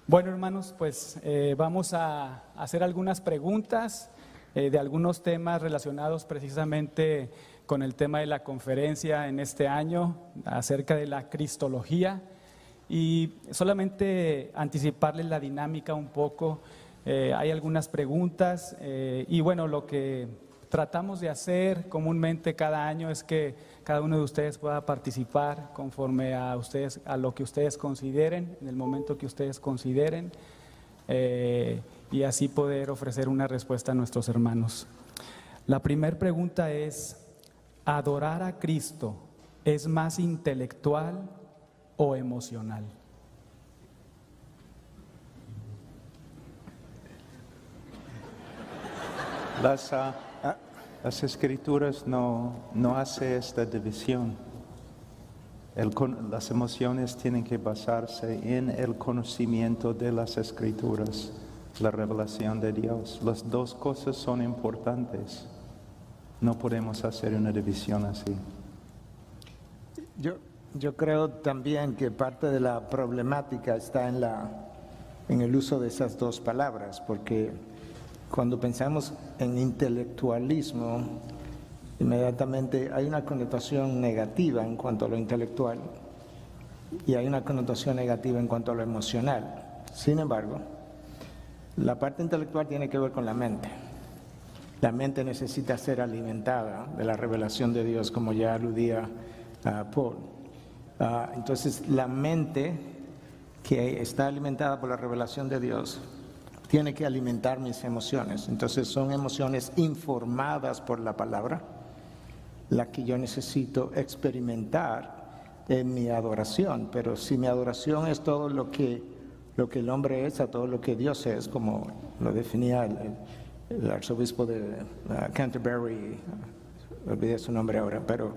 Bueno, hermanos, pues vamos a hacer algunas preguntas de algunos temas relacionados precisamente con el tema de la conferencia en este año acerca de la cristología, y solamente anticiparles la dinámica un poco. Hay algunas preguntas y bueno, lo que tratamos de hacer comúnmente cada año es que cada uno de ustedes pueda participar conforme a ustedes, a lo que ustedes consideren, en el momento que ustedes consideren, y así poder ofrecer una respuesta a nuestros hermanos. La primera pregunta es: ¿adorar a Cristo es más intelectual o emocional? Las Escrituras no hacen esta división. Las emociones tienen que basarse en el conocimiento de las Escrituras, la revelación de Dios. Las dos cosas son importantes. No podemos hacer una división así. Yo creo también que parte de la problemática está en el uso de esas dos palabras, porque cuando pensamos en intelectualismo, inmediatamente hay una connotación negativa en cuanto a lo intelectual y hay una connotación negativa en cuanto a lo emocional. Sin embargo, la parte intelectual tiene que ver con la mente. La mente necesita ser alimentada de la revelación de Dios, como ya aludía Paul. Entonces, la mente que está alimentada por la revelación de Dios tiene que alimentar mis emociones. Entonces, son emociones informadas por la palabra, la que yo necesito experimentar en mi adoración. Pero si mi adoración es todo lo que el hombre es, a todo lo que Dios es, como lo definía el arzobispo de Canterbury, olvidé su nombre ahora, pero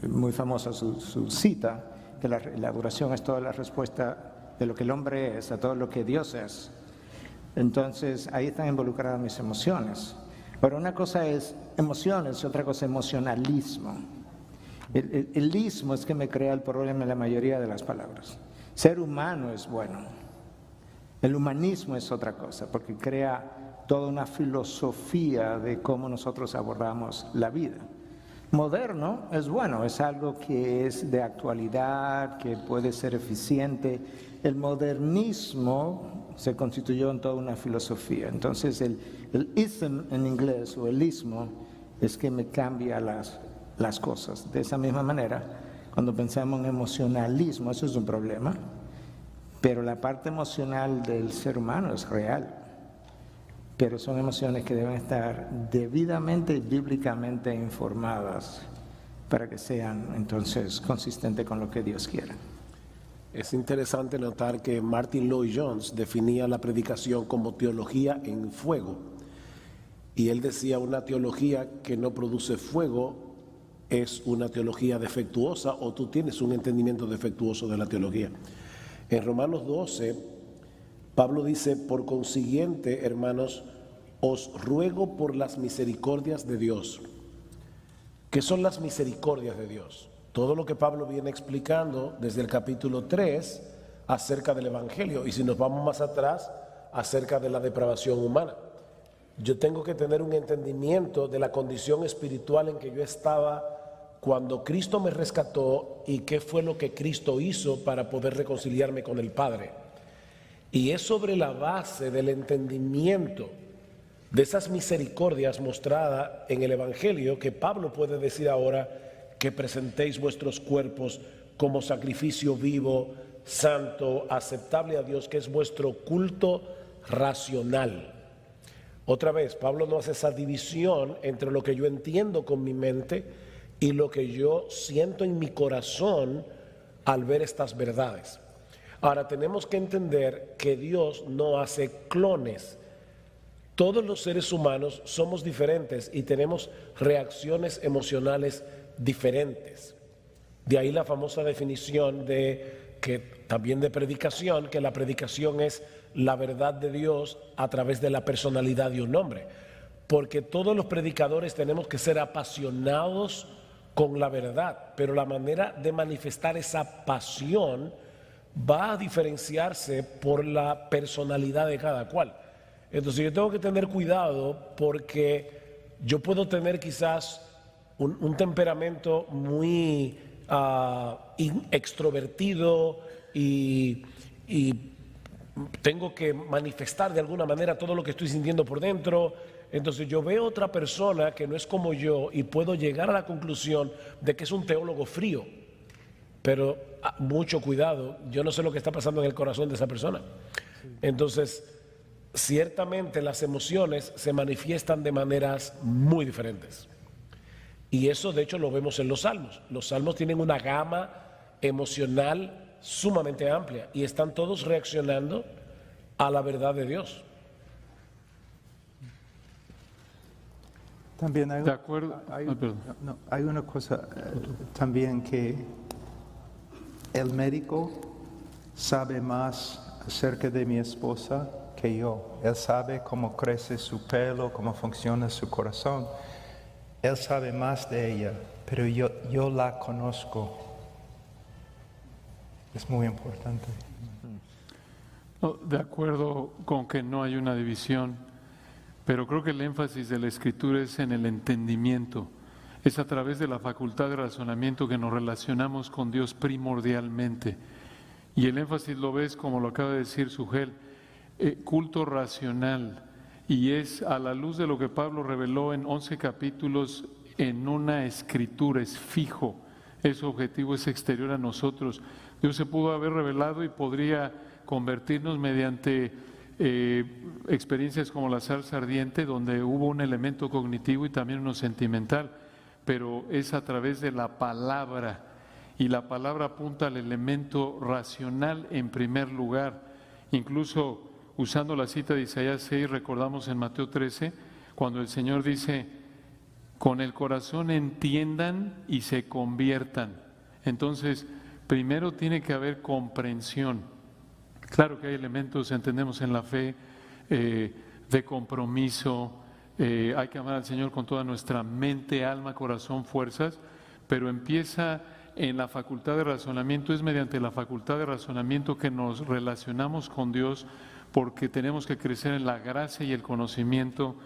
muy famosa su cita, que la adoración es toda la respuesta de lo que el hombre es a todo lo que Dios es. Entonces ahí están involucradas mis emociones. Pero una cosa es emociones y otra cosa es emocionalismo. El ismo es que me crea el problema en la mayoría de las palabras. Ser humano es bueno. El humanismo es otra cosa, porque crea toda una filosofía de cómo nosotros abordamos la vida. Moderno es bueno, es algo que es de actualidad, que puede ser eficiente. El modernismo se constituyó en toda una filosofía. Entonces el ism en inglés, o el ismo, es que me cambia las cosas. De esa misma manera, cuando pensamos en emocionalismo, eso es un problema, pero la parte emocional del ser humano es real. Pero son emociones que deben estar debidamente y bíblicamente informadas para que sean entonces consistentes con lo que Dios quiere. Es interesante notar que Martin Lloyd-Jones definía la predicación como teología en fuego. Y él decía: una teología que no produce fuego es una teología defectuosa, o tú tienes un entendimiento defectuoso de la teología. En Romanos 12, Pablo dice: por consiguiente, hermanos, os ruego por las misericordias de Dios. ¿Qué son las misericordias de Dios? Todo lo que Pablo viene explicando desde el capítulo 3 acerca del Evangelio, y si nos vamos más atrás, acerca de la depravación humana. Yo tengo que tener un entendimiento de la condición espiritual en que yo estaba cuando Cristo me rescató y qué fue lo que Cristo hizo para poder reconciliarme con el Padre. Y es sobre la base del entendimiento de esas misericordias mostradas en el Evangelio que Pablo puede decir ahora que presentéis vuestros cuerpos como sacrificio vivo, santo, aceptable a Dios, que es vuestro culto racional. Otra vez, Pablo no hace esa división entre lo que yo entiendo con mi mente y lo que yo siento en mi corazón al ver estas verdades. Ahora, tenemos que entender que Dios no hace clones. Todos los seres humanos somos diferentes y tenemos reacciones emocionales diferentes. De ahí la famosa definición también de predicación, que la predicación es la verdad de Dios a través de la personalidad de un hombre. Porque todos los predicadores tenemos que ser apasionados con la verdad, pero la manera de manifestar esa pasión va a diferenciarse por la personalidad de cada cual. Entonces yo tengo que tener cuidado porque yo puedo tener quizás un temperamento muy extrovertido y tengo que manifestar de alguna manera todo lo que estoy sintiendo por dentro. Entonces yo veo otra persona que no es como yo y puedo llegar a la conclusión de que es un teólogo frío. Pero mucho cuidado, yo no sé lo que está pasando en el corazón de esa persona. Entonces, ciertamente las emociones se manifiestan de maneras muy diferentes. Y eso de hecho lo vemos en los salmos. Los salmos tienen una gama emocional sumamente amplia y están todos reaccionando a la verdad de Dios. También hay, De acuerdo. hay una cosa también que el médico sabe más acerca de mi esposa que yo. Él sabe cómo crece su pelo, cómo funciona su corazón. Él sabe más de ella, pero yo la conozco. Es muy importante. De acuerdo con que no hay una división, pero creo que el énfasis de la Escritura es en el entendimiento. Es a través de la facultad de razonamiento que nos relacionamos con Dios primordialmente. Y el énfasis lo ves, como lo acaba de decir Sugel, culto racional. Y es a la luz de lo que Pablo reveló en 11 capítulos en una escritura, es fijo. Ese objetivo es exterior a nosotros. Dios se pudo haber revelado y podría convertirnos mediante experiencias como la salsa ardiente, donde hubo un elemento cognitivo y también uno sentimental, pero es a través de la palabra, y la palabra apunta al elemento racional en primer lugar. Incluso usando la cita de Isaías 6, recordamos en Mateo 13, cuando el Señor dice, con el corazón entiendan y se conviertan. Entonces, primero tiene que haber comprensión. Claro que hay elementos, entendemos en la fe, de compromiso, hay que amar al Señor con toda nuestra mente, alma, corazón, fuerzas, pero empieza en la facultad de razonamiento, es mediante la facultad de razonamiento que nos relacionamos con Dios, porque tenemos que crecer en la gracia y el conocimiento.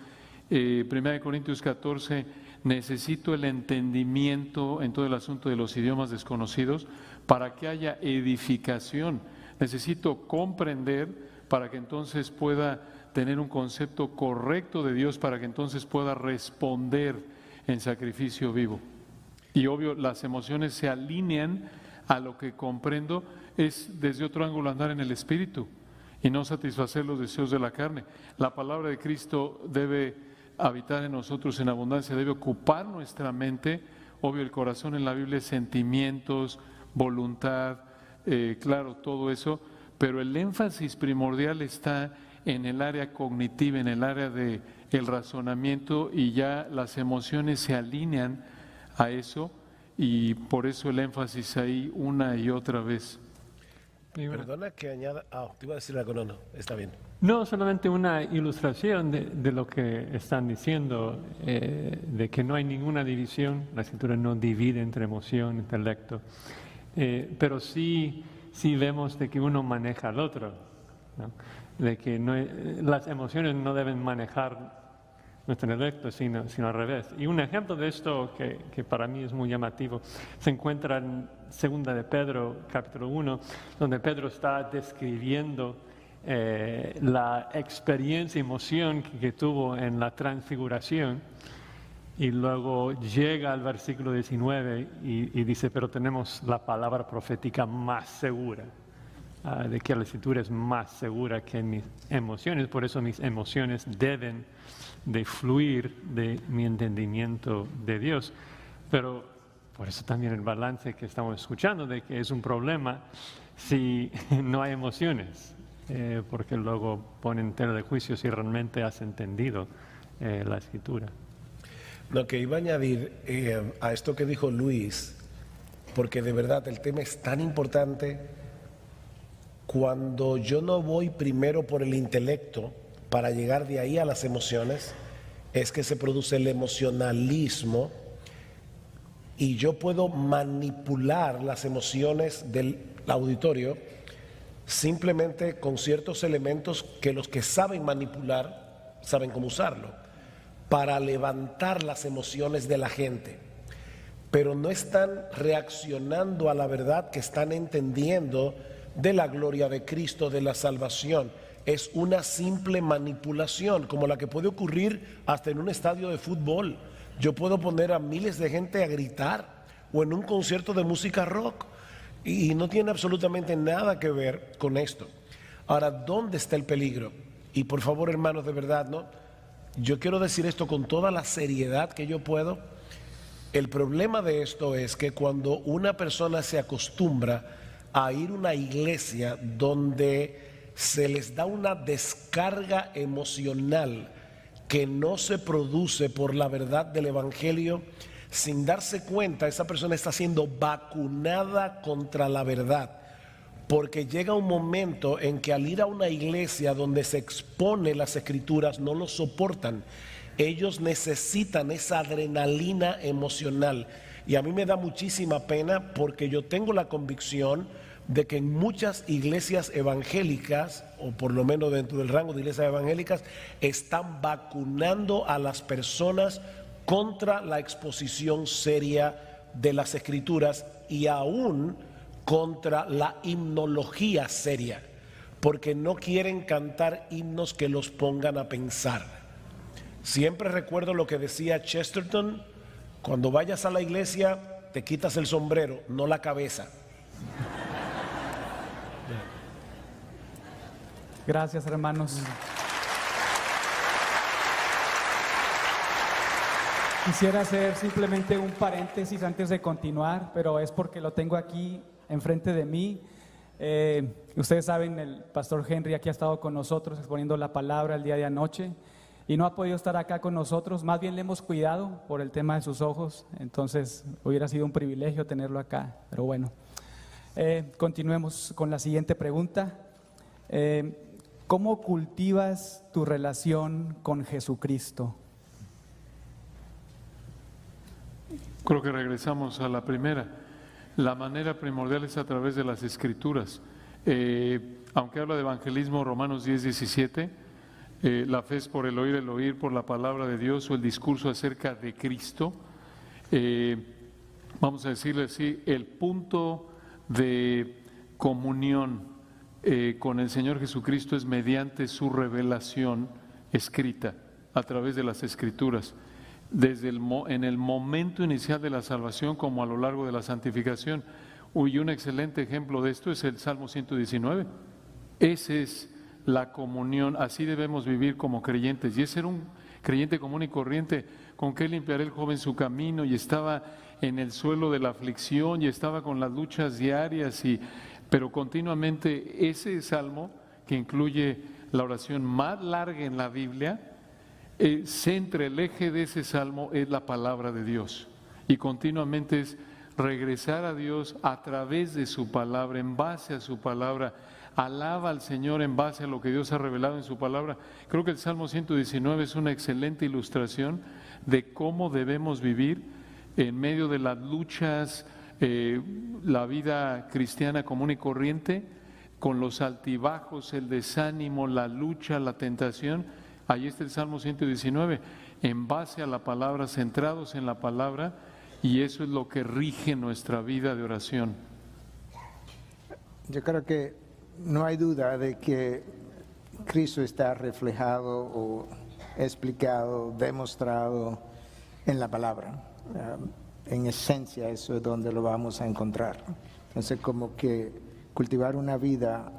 1 Corintios 14, necesito el entendimiento en todo el asunto de los idiomas desconocidos para que haya edificación. Necesito comprender para que entonces pueda tener un concepto correcto de Dios, para que entonces pueda responder en sacrificio vivo. Y obvio, las emociones se alinean a lo que comprendo, es desde otro ángulo andar en el Espíritu y no satisfacer los deseos de la carne. La palabra de Cristo debe habitar en nosotros en abundancia, debe ocupar nuestra mente. Obvio, el corazón en la Biblia es sentimientos, voluntad, claro, todo eso, pero el énfasis primordial está en el área cognitiva, en el área del razonamiento, y ya las emociones se alinean a eso, y por eso el énfasis ahí una y otra vez. Perdona que añada, te iba a decir algo, no, está bien. No, solamente una ilustración de lo que están diciendo, de que no hay ninguna división, la Escritura no divide entre emoción, intelecto, pero sí vemos de que uno maneja al otro, ¿no? De que las emociones no deben manejar nuestro intelecto, sino al revés. Y un ejemplo de esto que para mí es muy llamativo se encuentra en 2 de Pedro, capítulo 1, donde Pedro está describiendo la experiencia y emoción que tuvo en la transfiguración, y luego llega al versículo 19 y dice, pero tenemos la palabra profética más segura, de que la Escritura es más segura que mis emociones, por eso mis emociones deben de fluir de mi entendimiento de Dios. Pero por eso también el balance que estamos escuchando, de que es un problema si no hay emociones, porque luego ponen en tela de juicio si realmente has entendido la Escritura. Lo que iba a añadir a esto que dijo Luis, porque de verdad el tema es tan importante. Cuando yo no voy primero por el intelecto para llegar de ahí a las emociones, es que se produce el emocionalismo, y yo puedo manipular las emociones del auditorio simplemente con ciertos elementos que los que saben manipular saben cómo usarlo, para levantar las emociones de la gente, pero no están reaccionando a la verdad que están entendiendo de la gloria de Cristo, de la salvación. Es una simple manipulación, como la que puede ocurrir hasta en un estadio de fútbol. Yo puedo poner a miles de gente a gritar, o en un concierto de música rock, y no tiene absolutamente nada que ver con esto. Ahora, ¿dónde está el peligro? Y por favor, hermanos, de verdad, ¿no? Yo quiero decir esto con toda la seriedad que yo puedo. El problema de esto es que cuando una persona se acostumbra a ir a una iglesia donde se les da una descarga emocional que no se produce por la verdad del Evangelio, sin darse cuenta, esa persona está siendo vacunada contra la verdad. Porque llega un momento en que al ir a una iglesia donde se expone las escrituras no lo soportan. Ellos necesitan esa adrenalina emocional. Y a mí me da muchísima pena porque yo tengo la convicción de que en muchas iglesias evangélicas, o por lo menos dentro del rango de iglesias evangélicas, están vacunando a las personas contra la exposición seria de las escrituras y aún contra la himnología seria, porque no quieren cantar himnos que los pongan a pensar. Siempre recuerdo lo que decía Chesterton: cuando vayas a la iglesia te quitas el sombrero, no la cabeza. Gracias, hermanos. Quisiera hacer simplemente un paréntesis antes de continuar, pero es porque lo tengo aquí enfrente de mí. Ustedes saben, el pastor Henry aquí ha estado con nosotros exponiendo la palabra el día de anoche y no ha podido estar acá con nosotros. Más bien le hemos cuidado por el tema de sus ojos, entonces hubiera sido un privilegio tenerlo acá, pero bueno. Continuemos con la siguiente pregunta. ¿Cómo cultivas tu relación con Jesucristo? Creo que regresamos a la primera. La manera primordial es a través de las Escrituras. Aunque habla de evangelismo, Romanos 10:17, la fe es por el oír por la palabra de Dios o el discurso acerca de Cristo. Vamos a decirle así, el punto de comunión con el Señor Jesucristo es mediante su revelación escrita a través de las Escrituras. En el momento inicial de la salvación como a lo largo de la santificación. Y un excelente ejemplo de esto es el Salmo 119. Esa es la comunión, así debemos vivir como creyentes. Y ese era un creyente común y corriente. ¿Con qué limpiará el joven su camino? Y estaba en el suelo de la aflicción y estaba con las luchas diarias, pero continuamente ese salmo, que incluye la oración más larga en la Biblia, centra, el eje de ese salmo es la palabra de Dios, y continuamente es regresar a Dios a través de su palabra, en base a su palabra. Alaba al Señor en base a lo que Dios ha revelado en su palabra. Creo que el Salmo 119 es una excelente ilustración de cómo debemos vivir en medio de las luchas, la vida cristiana común y corriente, con los altibajos, el desánimo, la lucha, la tentación. Ahí está el Salmo 119, en base a la palabra, centrados en la palabra, y eso es lo que rige nuestra vida de oración. Yo creo que no hay duda de que Cristo está reflejado o explicado, demostrado en la palabra. En esencia eso es donde lo vamos a encontrar. Entonces, como que cultivar una vida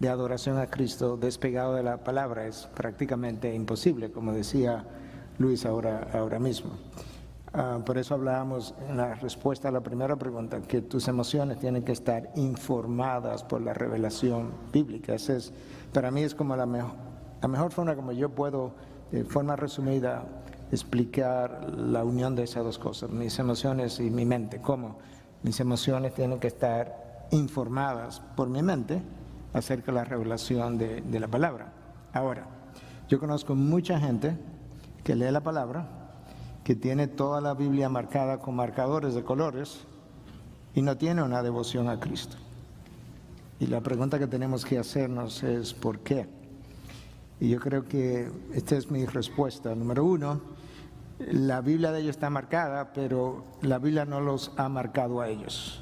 de adoración a Cristo despegado de la palabra es prácticamente imposible, como decía Luis ahora mismo. Por eso hablábamos en la respuesta a la primera pregunta, que tus emociones tienen que estar informadas por la revelación bíblica. Para mí es como la mejor forma como yo puedo, de forma resumida, explicar la unión de esas dos cosas, mis emociones y mi mente. ¿Cómo? Mis emociones tienen que estar informadas por mi mente acerca de la revelación de la palabra. Ahora, yo conozco mucha gente que lee la palabra, que tiene toda la Biblia marcada con marcadores de colores y no tiene una devoción a Cristo. Y la pregunta que tenemos que hacernos es ¿por qué? Y yo creo que esta es mi respuesta. Número uno, la Biblia de ellos está marcada, pero la Biblia no los ha marcado a ellos.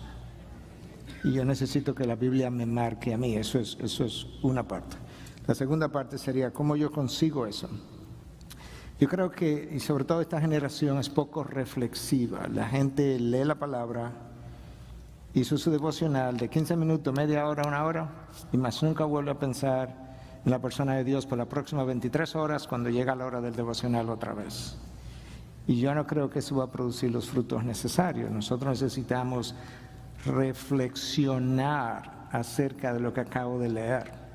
Y yo necesito que la Biblia me marque a mí, eso es una parte. La segunda parte sería ¿cómo yo consigo eso? Yo creo que, y sobre todo esta generación es poco reflexiva. La gente lee la palabra, hizo su devocional de 15 minutos, media hora, una hora, y más nunca vuelve a pensar en la persona de Dios por las próximas 23 horas cuando llega la hora del devocional otra vez. Y yo no creo que eso va a producir los frutos necesarios. Nosotros necesitamos reflexionar acerca de lo que acabo de leer.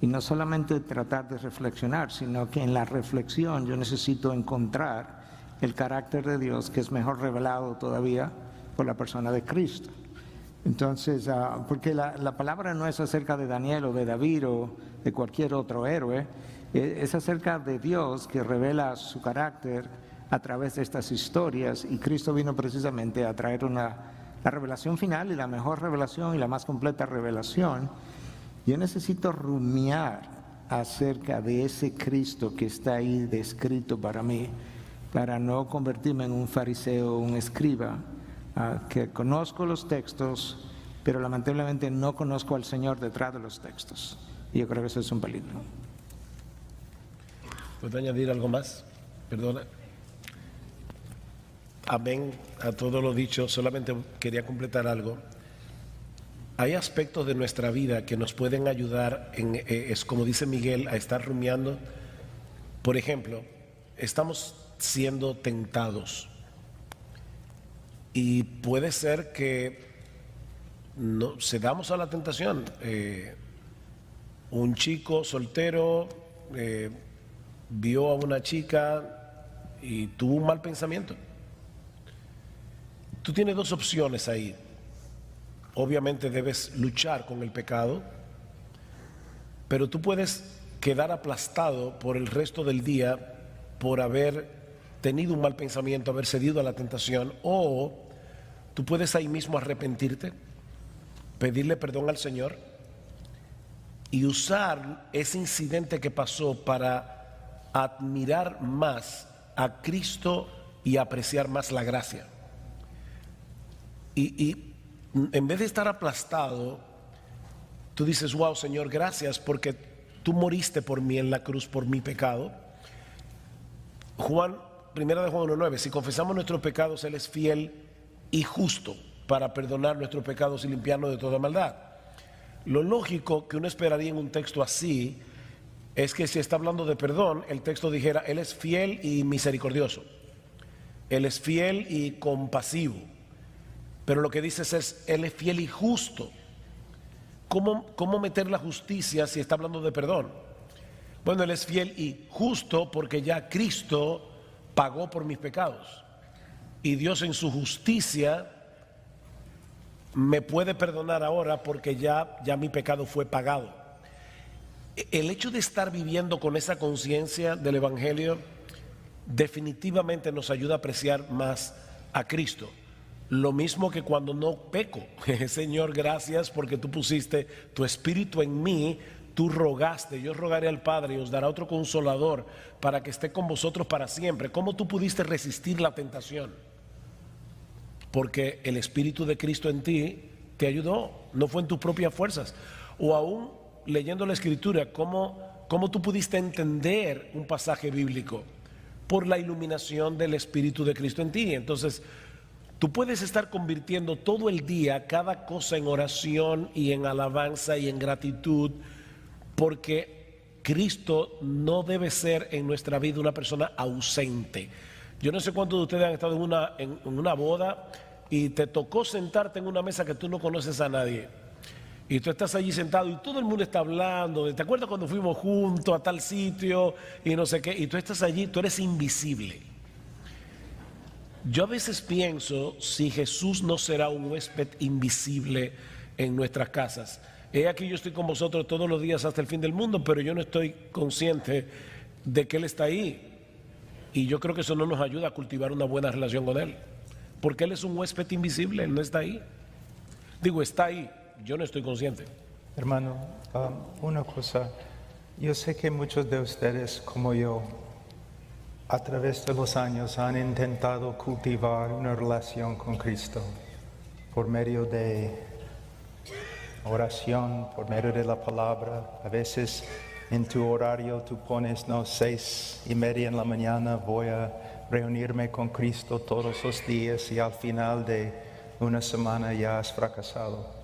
Y no solamente tratar de reflexionar, sino que en la reflexión yo necesito encontrar el carácter de Dios que es mejor revelado todavía por la persona de Cristo. Entonces, porque la palabra no es acerca de Daniel o de David o de cualquier otro héroe, es acerca de Dios que revela su carácter a través de estas historias, y Cristo vino precisamente a traer la revelación final y la mejor revelación y la más completa revelación. Yo necesito rumiar acerca de ese Cristo que está ahí descrito para mí, para no convertirme en un fariseo o un escriba, que conozco los textos, pero lamentablemente no conozco al Señor detrás de los textos. Y yo creo que eso es un peligro. ¿Puedo añadir algo más? Perdona. Amén a todo lo dicho, solamente quería completar algo. Hay aspectos de nuestra vida que nos pueden ayudar, es como dice Miguel, a estar rumiando. Por ejemplo, estamos siendo tentados y puede ser que no cedamos a la tentación. Un chico soltero vio a una chica y tuvo un mal pensamiento. Tú tienes dos opciones ahí. Obviamente debes luchar con el pecado, pero tú puedes quedar aplastado por el resto del día por haber tenido un mal pensamiento, haber cedido a la tentación, o tú puedes ahí mismo arrepentirte, pedirle perdón al Señor y usar ese incidente que pasó para admirar más a Cristo y apreciar más la gracia. Y en vez de estar aplastado, tú dices, wow, Señor, gracias porque tú moriste por mí en la cruz, por mi pecado. Primera de Juan 1:9, si confesamos nuestros pecados, Él es fiel y justo para perdonar nuestros pecados y limpiarnos de toda maldad. Lo lógico que uno esperaría en un texto así es que si está hablando de perdón, el texto dijera, Él es fiel y misericordioso. Él es fiel y compasivo. Pero lo que dices es, Él es fiel y justo. ¿Cómo meter la justicia si está hablando de perdón? Bueno, Él es fiel y justo porque ya Cristo pagó por mis pecados. Y Dios en su justicia me puede perdonar ahora porque ya mi pecado fue pagado. El hecho de estar viviendo con esa conciencia del Evangelio definitivamente nos ayuda a apreciar más a Cristo. Lo mismo que cuando no peco. Señor, gracias porque tú pusiste tu espíritu en mí, tú rogaste, yo rogaré al Padre y os dará otro consolador para que esté con vosotros para siempre. ¿Cómo tú pudiste resistir la tentación? Porque el Espíritu de Cristo en ti te ayudó, no fue en tus propias fuerzas. O aún leyendo la Escritura, ¿cómo tú pudiste entender un pasaje bíblico? Por la iluminación del Espíritu de Cristo en ti. Entonces, tú puedes estar convirtiendo todo el día cada cosa en oración y en alabanza y en gratitud, porque Cristo no debe ser en nuestra vida una persona ausente. Yo no sé cuántos de ustedes han estado en una boda y te tocó sentarte en una mesa que tú no conoces a nadie. Y tú estás allí sentado y todo el mundo está hablando. ¿Te acuerdas cuando fuimos juntos a tal sitio y no sé qué? Y tú estás allí, tú eres invisible. Yo a veces pienso si Jesús no será un huésped invisible en nuestras casas. He aquí yo estoy con vosotros todos los días hasta el fin del mundo, pero yo no estoy consciente de que Él está ahí. Y yo creo que eso no nos ayuda a cultivar una buena relación con Él. Porque Él es un huésped invisible, Él no está ahí. Digo, está ahí, yo no estoy consciente. Hermano, una cosa, yo sé que muchos de ustedes, como yo, a través de los años han intentado cultivar una relación con Cristo por medio de oración, por medio de la palabra. A veces en tu horario tú pones, 6:30 en la mañana, voy a reunirme con Cristo todos los días, y al final de una semana ya has fracasado.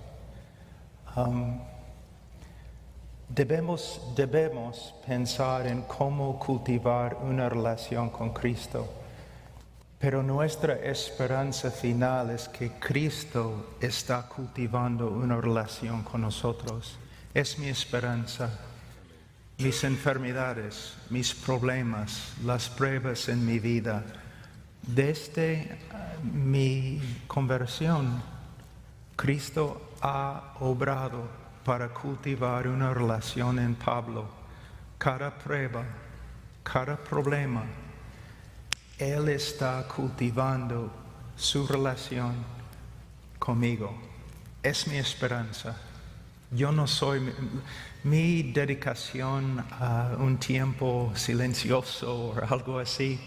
Debemos pensar en cómo cultivar una relación con Cristo, pero nuestra esperanza final es que Cristo está cultivando una relación con nosotros. Es mi esperanza. Mis enfermedades, mis problemas, las pruebas en mi vida, desde mi conversión, Cristo ha obrado para cultivar una relación en Pablo. Cada prueba, cada problema, Él está cultivando su relación conmigo. Es mi esperanza. Yo no soy, mi dedicación a un tiempo silencioso o algo así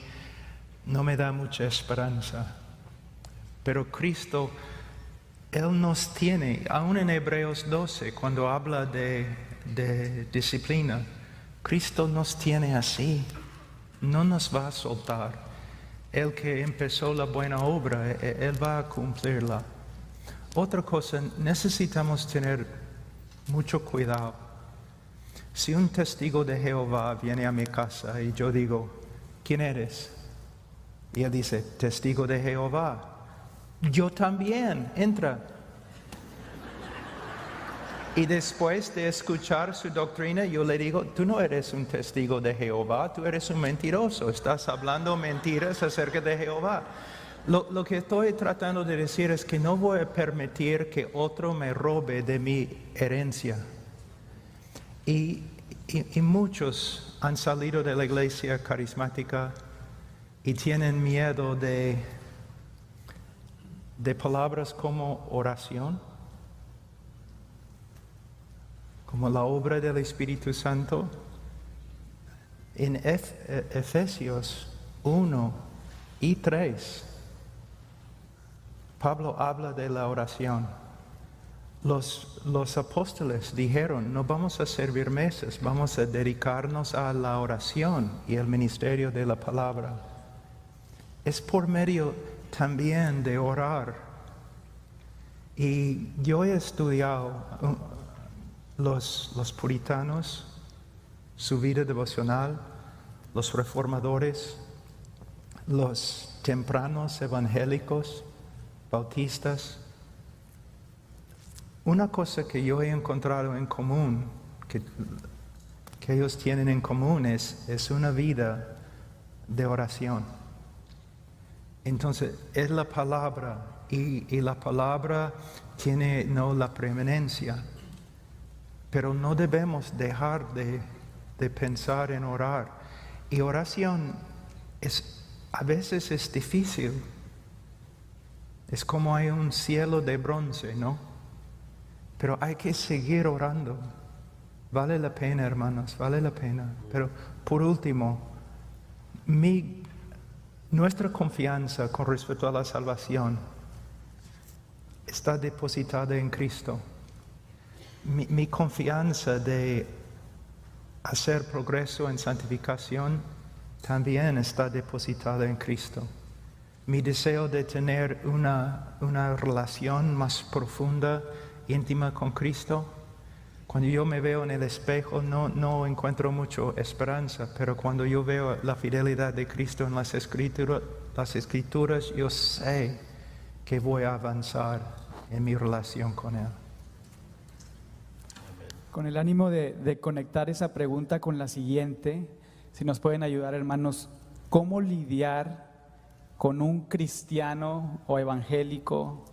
no me da mucha esperanza. Pero Cristo, Él nos tiene, aún en Hebreos 12, cuando habla de disciplina, Cristo nos tiene así, no nos va a soltar. El que empezó la buena obra, Él va a cumplirla. Otra cosa, necesitamos tener mucho cuidado. Si un testigo de Jehová viene a mi casa y yo digo, ¿quién eres? Y él dice, testigo de Jehová. Yo también, entra. Y después de escuchar su doctrina, yo le digo, tú no eres un testigo de Jehová, tú eres un mentiroso, estás hablando mentiras acerca de Jehová. Lo que estoy tratando de decir es que no voy a permitir que otro me robe de mi herencia. Y muchos han salido de la iglesia carismática y tienen miedo de palabras como oración, como la obra del Espíritu Santo. En Efesios 1 y 3, Pablo habla de la oración. Los apóstoles dijeron, no vamos a servir mesas, vamos a dedicarnos a la oración y el ministerio de la palabra. Es por medio también de orar. Y yo he estudiado los puritanos, su vida devocional, los reformadores, los tempranos evangélicos, bautistas. Una cosa que yo he encontrado en común, que ellos tienen en común, es una vida de oración. Entonces, es la palabra, y la palabra tiene la preeminencia, pero no debemos dejar de pensar en orar. Y oración a veces es difícil. Es como hay un cielo de bronce, ¿no? Pero hay que seguir orando. Vale la pena, hermanos, vale la pena. Pero por último, nuestra confianza con respecto a la salvación está depositada en Cristo. Mi confianza de hacer progreso en santificación también está depositada en Cristo. Mi deseo de tener una relación más profunda, íntima con Cristo, cuando yo me veo en el espejo no encuentro mucha esperanza, pero cuando yo veo la fidelidad de Cristo en las escrituras, yo sé que voy a avanzar en mi relación con Él. Con el ánimo de conectar esa pregunta con la siguiente, si nos pueden ayudar, hermanos, ¿cómo lidiar con un cristiano o evangélico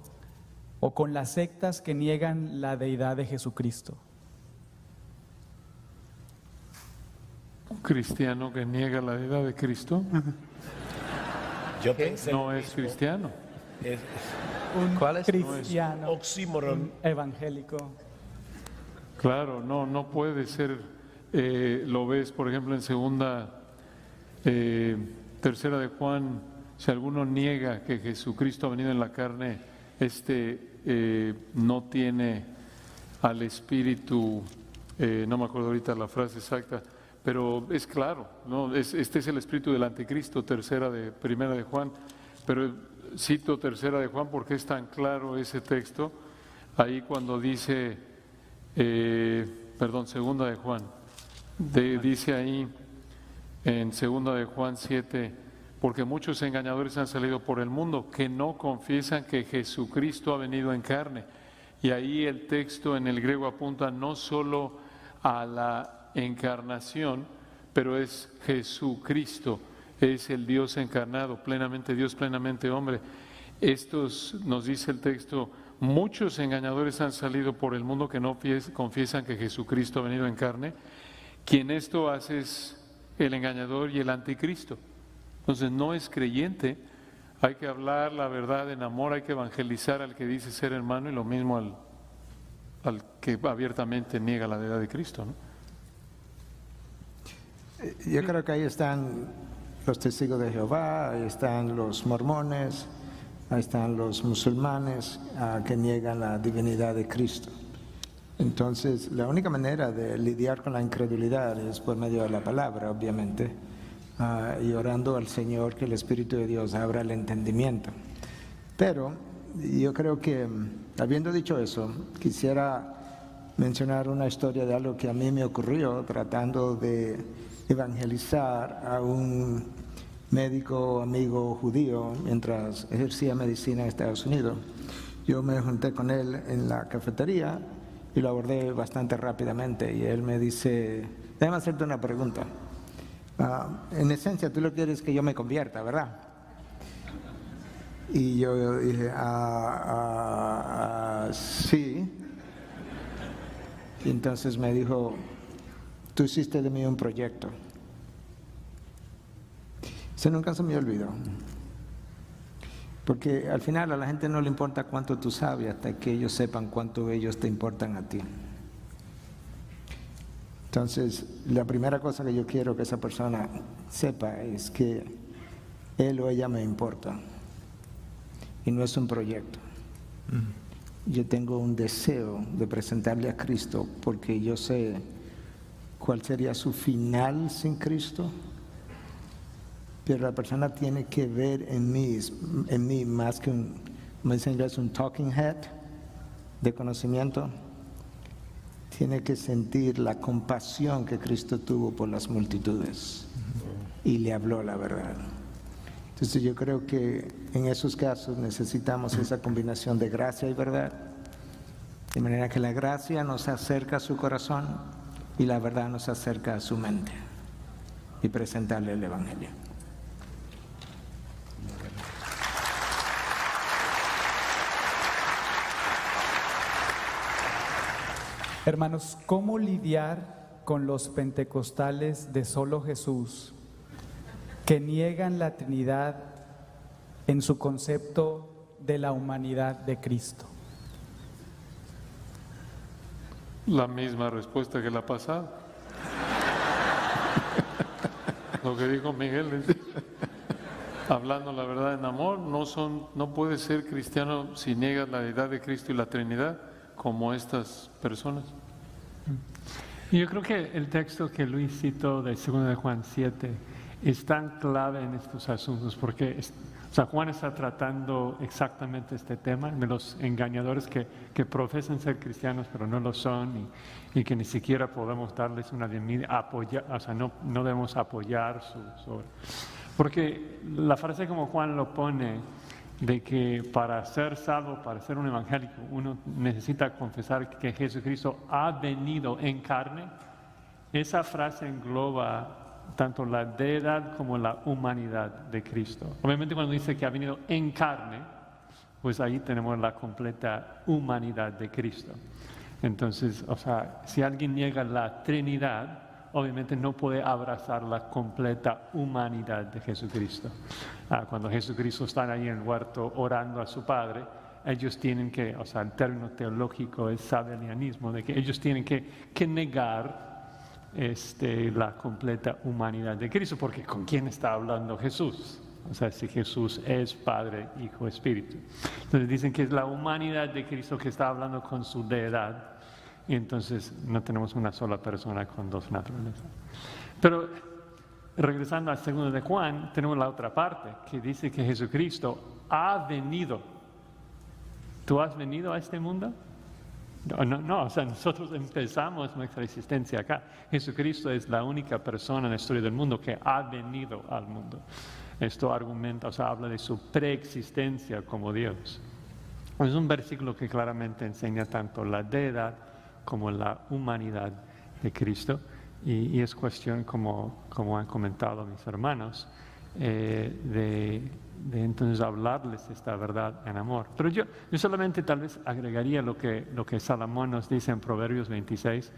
o con las sectas que niegan la deidad de Jesucristo? Un cristiano que niega la deidad de Cristo Yo pensé no es cristiano. Un ¿Cuál es? cristiano oxímoron. evangélico. Claro, no puede ser, lo ves por ejemplo en tercera de Juan, si alguno niega que Jesucristo ha venido en la carne, no tiene al Espíritu, no me acuerdo ahorita la frase exacta, pero es claro, ¿no? Este es el espíritu del anticristo, primera de Juan, pero cito tercera de Juan porque es tan claro ese texto, ahí cuando dice, segunda de Juan, dice ahí en segunda de Juan 7, porque muchos engañadores han salido por el mundo que no confiesan que Jesucristo ha venido en carne. Y ahí el texto en el griego apunta no solo a la encarnación, pero es Jesucristo, es el Dios encarnado, plenamente Dios, plenamente hombre. Estos, nos dice el texto, muchos engañadores han salido por el mundo que no confiesan que Jesucristo ha venido en carne. Quien esto hace es el engañador y el anticristo. Entonces no es creyente, hay que hablar la verdad en amor, hay que evangelizar al que dice ser hermano y lo mismo al que abiertamente niega la deidad de Cristo, ¿no? Yo creo que ahí están los testigos de Jehová, ahí están los mormones, ahí están los musulmanes que niegan la divinidad de Cristo. Entonces, la única manera de lidiar con la incredulidad es por medio de la palabra, obviamente, y orando al Señor que el Espíritu de Dios abra el entendimiento. Pero yo creo que, habiendo dicho eso, quisiera mencionar una historia de algo que a mí me ocurrió tratando de evangelizar a un médico amigo judío mientras ejercía medicina en Estados Unidos. Yo me junté con él en la cafetería y lo abordé bastante rápidamente y él me dice, déjame hacerte una pregunta. En esencia, tú lo quieres que yo me convierta, ¿verdad? Y yo dije, sí. Y entonces me dijo, tú hiciste de mí un proyecto. Eso nunca se me olvidó. Porque al final a la gente no le importa cuánto tú sabes hasta que ellos sepan cuánto ellos te importan a ti. Entonces, la primera cosa que yo quiero que esa persona sepa es que él o ella me importa. Y no es un proyecto. Yo tengo un deseo de presentarle a Cristo porque yo sé cuál sería su final sin Cristo. Pero la persona tiene que ver en mí más que como dice en inglés, un talking head de conocimiento. Tiene que sentir la compasión que Cristo tuvo por las multitudes y le habló la verdad. Entonces yo creo que en esos casos necesitamos esa combinación de gracia y verdad, de manera que la gracia nos acerca a su corazón y la verdad nos acerca a su mente y presentarle el Evangelio. Hermanos, ¿cómo lidiar con los pentecostales de solo Jesús que niegan la Trinidad en su concepto de la humanidad de Cristo? La misma respuesta que la pasada. Lo que dijo Miguel es, hablando la verdad en amor, no puedes ser cristiano si niegas la deidad de Cristo y la Trinidad como estas personas. Y yo creo que el texto que Luis citó de 2 de Juan 7 es tan clave en estos asuntos porque Juan está tratando exactamente este tema de los engañadores que profesan ser cristianos pero no lo son y que ni siquiera podemos darles una bienvenida, no debemos apoyar su obra. Porque la frase como Juan lo pone, de que para ser salvo, para ser un evangélico, uno necesita confesar que Jesucristo ha venido en carne, esa frase engloba tanto la deidad como la humanidad de Cristo. Obviamente cuando dice que ha venido en carne, pues ahí tenemos la completa humanidad de Cristo. Entonces, si alguien niega la Trinidad, obviamente no puede abrazar la completa humanidad de Jesucristo. Cuando Jesucristo está ahí en el huerto orando a su Padre, ellos tienen que, o sea, el término teológico es sabelianismo, de que ellos tienen que negar la completa humanidad de Cristo, porque ¿con quién está hablando Jesús? O sea, si Jesús es Padre, Hijo, Espíritu. Entonces dicen que es la humanidad de Cristo que está hablando con su deidad, y entonces no tenemos una sola persona con dos naturalezas. Pero regresando al 2 de Juan, tenemos la otra parte, que dice que Jesucristo ha venido. ¿Tú has venido a este mundo? No, o sea, nosotros empezamos nuestra existencia acá. Jesucristo es la única persona en la historia del mundo que ha venido al mundo. Esto argumenta, o sea, habla de su preexistencia como Dios. Es un versículo que claramente enseña tanto la deidad como la humanidad de Cristo, y es cuestión, como han comentado mis hermanos, de entonces hablarles esta verdad en amor. Pero yo solamente tal vez agregaría lo que Salomón nos dice en Proverbios 26,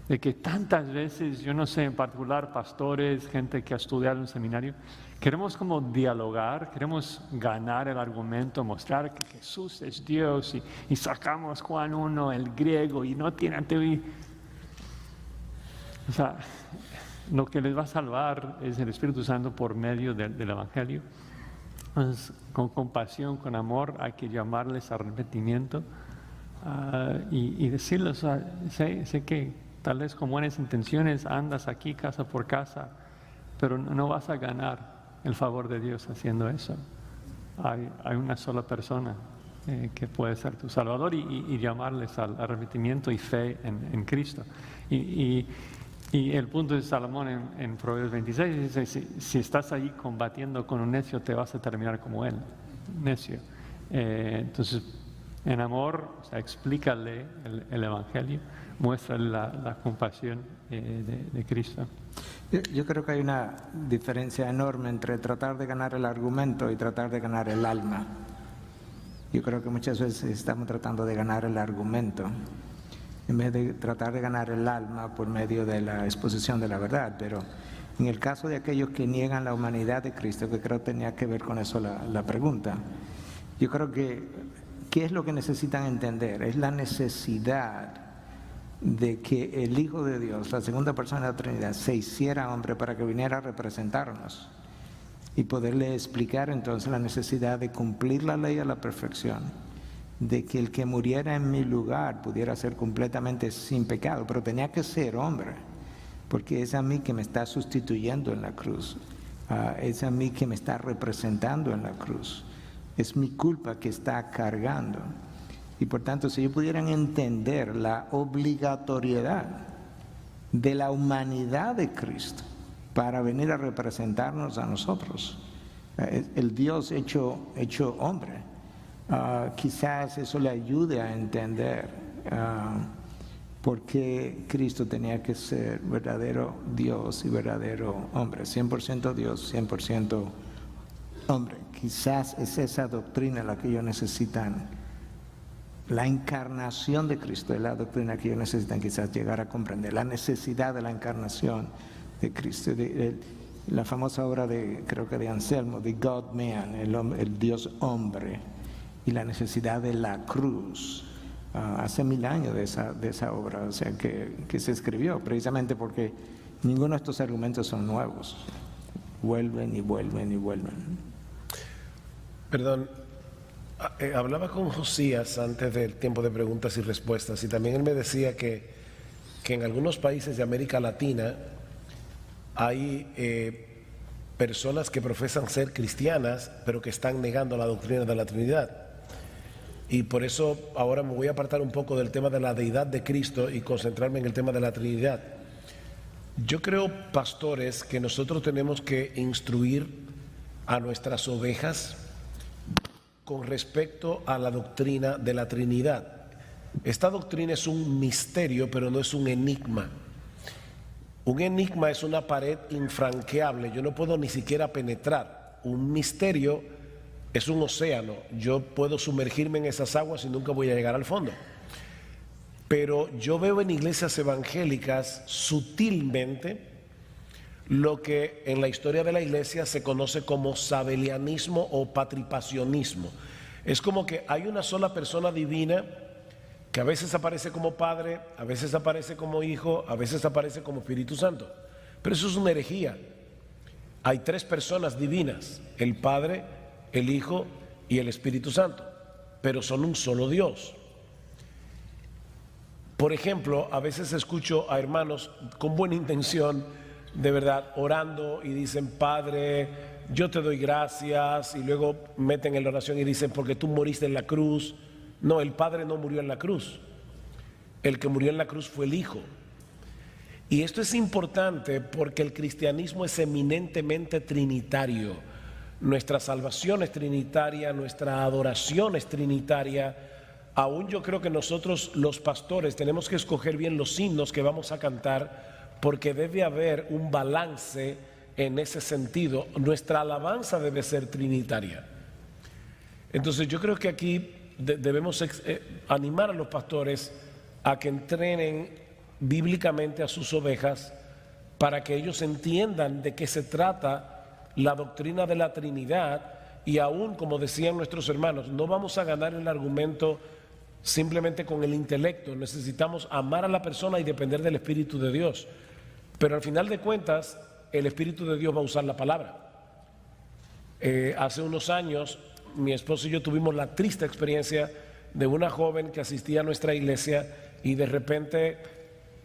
de que tantas veces, yo no sé, en particular pastores, gente que ha estudiado en un seminario, queremos como dialogar, queremos ganar el argumento, mostrar que Jesús es Dios, y sacamos Juan 1, el griego, y no tiene anteoído. O sea, lo que les va a salvar es el Espíritu Santo por medio del Evangelio. Entonces, con compasión, con amor, hay que llamarles a arrepentimiento y decirles, o sea, sé que tal vez con buenas intenciones andas aquí casa por casa, pero no vas a ganar el favor de Dios haciendo eso. Hay una sola persona que puede ser tu Salvador, y llamarles al arrepentimiento y fe en Cristo. Y el punto de Salomón en Proverbios 26 dice, si estás ahí combatiendo con un necio, te vas a terminar como él, necio. Entonces, en amor, o sea, explícale el Evangelio, muéstrale la compasión de Cristo. Yo creo que hay una diferencia enorme entre tratar de ganar el argumento y tratar de ganar el alma. Yo creo que muchas veces estamos tratando de ganar el argumento en vez de tratar de ganar el alma por medio de la exposición de la verdad. Pero en el caso de aquellos que niegan la humanidad de Cristo, que creo que tenía que ver con eso la pregunta, yo creo que ¿qué es lo que necesitan entender? Es la necesidad de que el Hijo de Dios, la segunda persona de la Trinidad, se hiciera hombre para que viniera a representarnos y poderle explicar entonces la necesidad de cumplir la ley a la perfección, de que el que muriera en mi lugar pudiera ser completamente sin pecado, pero tenía que ser hombre, porque es a mí que me está sustituyendo en la cruz, es a mí que me está representando en la cruz, es mi culpa que está cargando. Y por tanto, si ellos pudieran entender la obligatoriedad de la humanidad de Cristo para venir a representarnos a nosotros, el Dios hecho hombre, quizás eso le ayude a entender por qué Cristo tenía que ser verdadero Dios y verdadero hombre, 100% Dios, 100% hombre. Quizás es esa doctrina la que ellos necesitan. La encarnación de Cristo es la doctrina que ellos necesitan quizás llegar a comprender, la necesidad de la encarnación de Cristo, la famosa obra creo que de Anselmo, The God Man, el Dios hombre, y la necesidad de la cruz. Hace 1000 años de esa obra, o sea, que se escribió, precisamente porque ninguno de estos argumentos son nuevos, vuelven y vuelven y vuelven. Perdón. Hablaba con Josías antes del tiempo de preguntas y respuestas, y también él me decía que en algunos países de América Latina hay personas que profesan ser cristianas, pero que están negando la doctrina de la Trinidad. Y por eso ahora me voy a apartar un poco del tema de la deidad de Cristo y concentrarme en el tema de la Trinidad. Yo creo, pastores, que nosotros tenemos que instruir a nuestras ovejas con respecto a la doctrina de la Trinidad. Esta doctrina es un misterio, pero no es un enigma. Un enigma es una pared infranqueable, yo no puedo ni siquiera penetrar. Un misterio es un océano, yo puedo sumergirme en esas aguas y nunca voy a llegar al fondo. Pero yo veo en iglesias evangélicas sutilmente lo que en la historia de la iglesia se conoce como sabelianismo o patripacionismo. Es como que hay una sola persona divina que a veces aparece como Padre, a veces aparece como Hijo, a veces aparece como Espíritu Santo. Pero eso es una herejía. Hay tres personas divinas, el Padre, el Hijo y el Espíritu Santo, pero son un solo Dios. Por ejemplo, a veces escucho a hermanos con buena intención, de verdad, orando y dicen: Padre, yo te doy gracias, y luego meten en la oración y dicen: porque tú moriste en la cruz. No, el Padre no murió en la cruz. El que murió en la cruz fue el Hijo. Y esto es importante porque el cristianismo es eminentemente trinitario. Nuestra salvación es trinitaria, nuestra adoración es trinitaria. Aún yo creo que nosotros los pastores tenemos que escoger bien los himnos que vamos a cantar, porque debe haber un balance en ese sentido. Nuestra alabanza debe ser trinitaria. Entonces yo creo que aquí debemos animar a los pastores a que entrenen bíblicamente a sus ovejas para que ellos entiendan de qué se trata la doctrina de la Trinidad. Y aún, como decían nuestros hermanos, no vamos a ganar el argumento simplemente con el intelecto. Necesitamos amar a la persona y depender del Espíritu de Dios. Pero al final de cuentas, el Espíritu de Dios va a usar la palabra. Hace unos años, mi esposo y yo tuvimos la triste experiencia de una joven que asistía a nuestra iglesia y de repente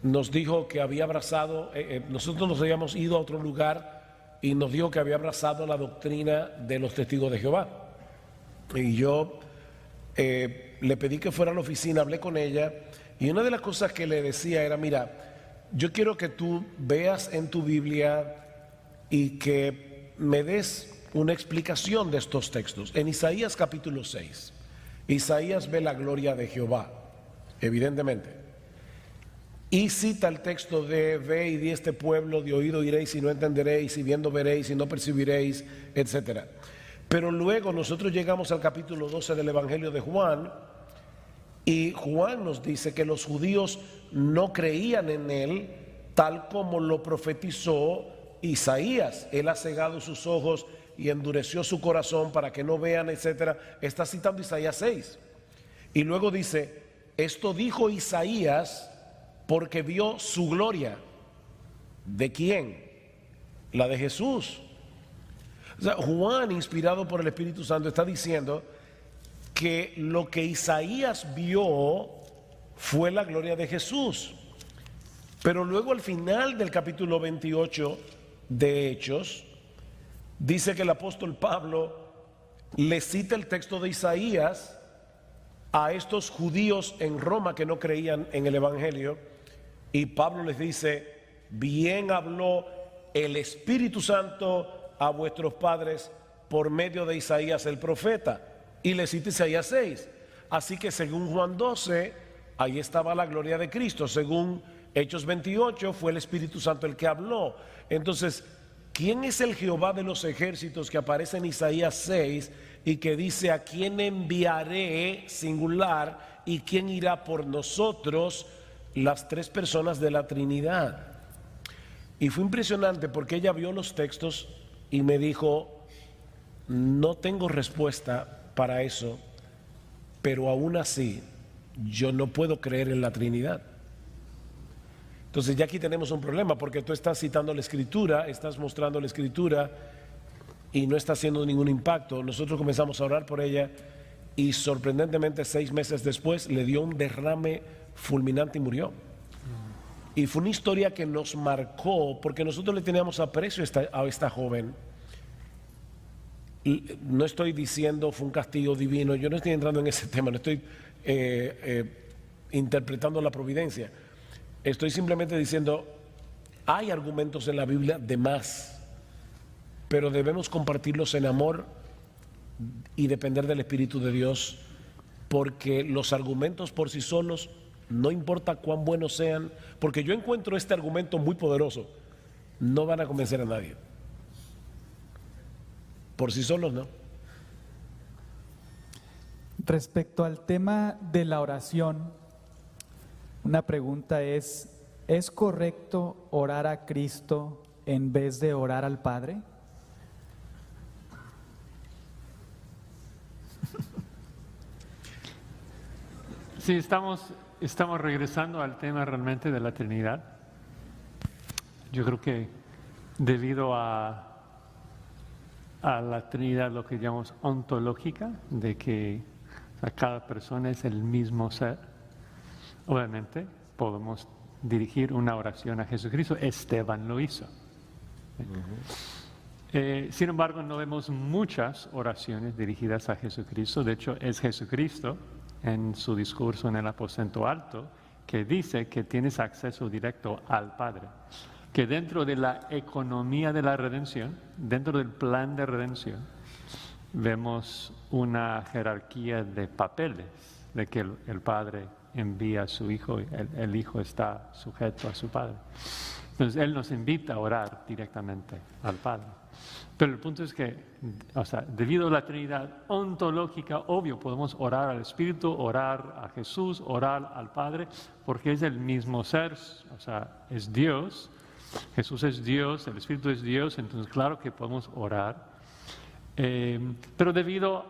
nos dijo que había abrazado, nosotros nos habíamos ido a otro lugar y nos dijo que había abrazado la doctrina de los testigos de Jehová. Y yo le pedí que fuera a la oficina, hablé con ella y una de las cosas que le decía era: mira, yo quiero que tú veas en tu Biblia y que me des una explicación de estos textos. En Isaías capítulo 6, Isaías ve la gloria de Jehová, evidentemente, y cita el texto de: ve y di este pueblo, de oído oiréis y no entenderéis, y viendo veréis y no percibiréis, etcétera. Pero luego nosotros llegamos al capítulo 12 del Evangelio de Juan, y Juan nos dice que los judíos no creían en él tal como lo profetizó Isaías. Él ha cegado sus ojos y endureció su corazón para que no vean, etcétera. Está citando Isaías 6. Y luego dice: esto dijo Isaías porque vio su gloria. ¿De quién? La de Jesús. O sea, Juan, inspirado por el Espíritu Santo, está diciendo que lo que Isaías vio fue la gloria de Jesús. Pero luego al final del capítulo 28 de Hechos, dice que el apóstol Pablo le cita el texto de Isaías a estos judíos en Roma que no creían en el Evangelio, y Pablo les dice: bien habló el Espíritu Santo a vuestros padres por medio de Isaías el profeta, y le cita Isaías 6. Así que según Juan 12, ahí estaba la gloria de Cristo. Según Hechos 28, fue el Espíritu Santo el que habló. Entonces, ¿quién es el Jehová de los ejércitos que aparece en Isaías 6 y que dice: a quién enviaré, singular, y quién irá por nosotros? Las tres personas de la Trinidad. Y fue impresionante porque ella vio los textos y me dijo: no tengo respuesta para eso, pero aún así yo no puedo creer en la Trinidad. Entonces ya aquí tenemos un problema, porque tú estás citando la Escritura, estás mostrando la Escritura y no está haciendo ningún impacto. Nosotros comenzamos a orar por ella y sorprendentemente 6 meses después le dio un derrame fulminante y murió. Y fue una historia que nos marcó porque nosotros le teníamos aprecio a esta joven. No estoy diciendo fue un castigo divino, yo no estoy entrando en ese tema, no estoy interpretando la providencia. Estoy simplemente diciendo: hay argumentos en la Biblia de más, pero debemos compartirlos en amor y depender del Espíritu de Dios, porque los argumentos por sí solos, no importa cuán buenos sean, porque yo encuentro este argumento muy poderoso, no van a convencer a nadie. Por sí solos no. Respecto al tema de la oración, una pregunta es: ¿es correcto orar a Cristo en vez de orar al Padre? Sí, estamos regresando al tema realmente de la Trinidad. Yo creo que debido a la Trinidad, lo que llamamos ontológica, de que cada persona es el mismo ser, obviamente podemos dirigir una oración a Jesucristo. Esteban lo hizo. Sin embargo, no vemos muchas oraciones dirigidas a Jesucristo. De hecho, es Jesucristo en su discurso en el aposento alto que dice que tienes acceso directo al Padre. Que dentro de la economía de la redención, dentro del plan de redención, vemos una jerarquía de papeles, de que el Padre envía a su Hijo, el Hijo está sujeto a su Padre. Entonces, Él nos invita a orar directamente al Padre. Pero el punto es que, debido a la Trinidad ontológica, obvio, podemos orar al Espíritu, orar a Jesús, orar al Padre, porque es el mismo ser, es Dios. Jesús es Dios, el Espíritu es Dios, entonces claro que podemos orar. Pero debido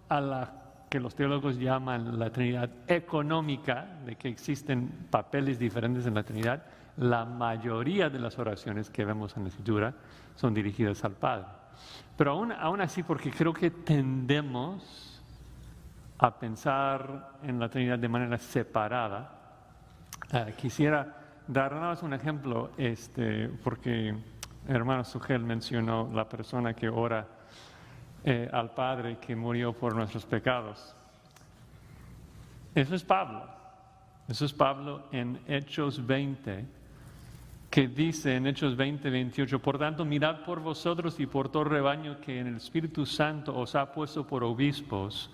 a la que los teólogos llaman la Trinidad económica, de que existen papeles diferentes en la Trinidad, la mayoría de las oraciones que vemos en la Escritura son dirigidas al Padre. Pero aún así, porque creo que tendemos a pensar en la Trinidad de manera separada, quisiera dar nada más un ejemplo, porque el hermano Sugel mencionó la persona que ora al Padre que murió por nuestros pecados. Eso es Pablo en Hechos 20, que dice en Hechos 20, 28, por tanto, mirad por vosotros y por todo rebaño que en el Espíritu Santo os ha puesto por obispos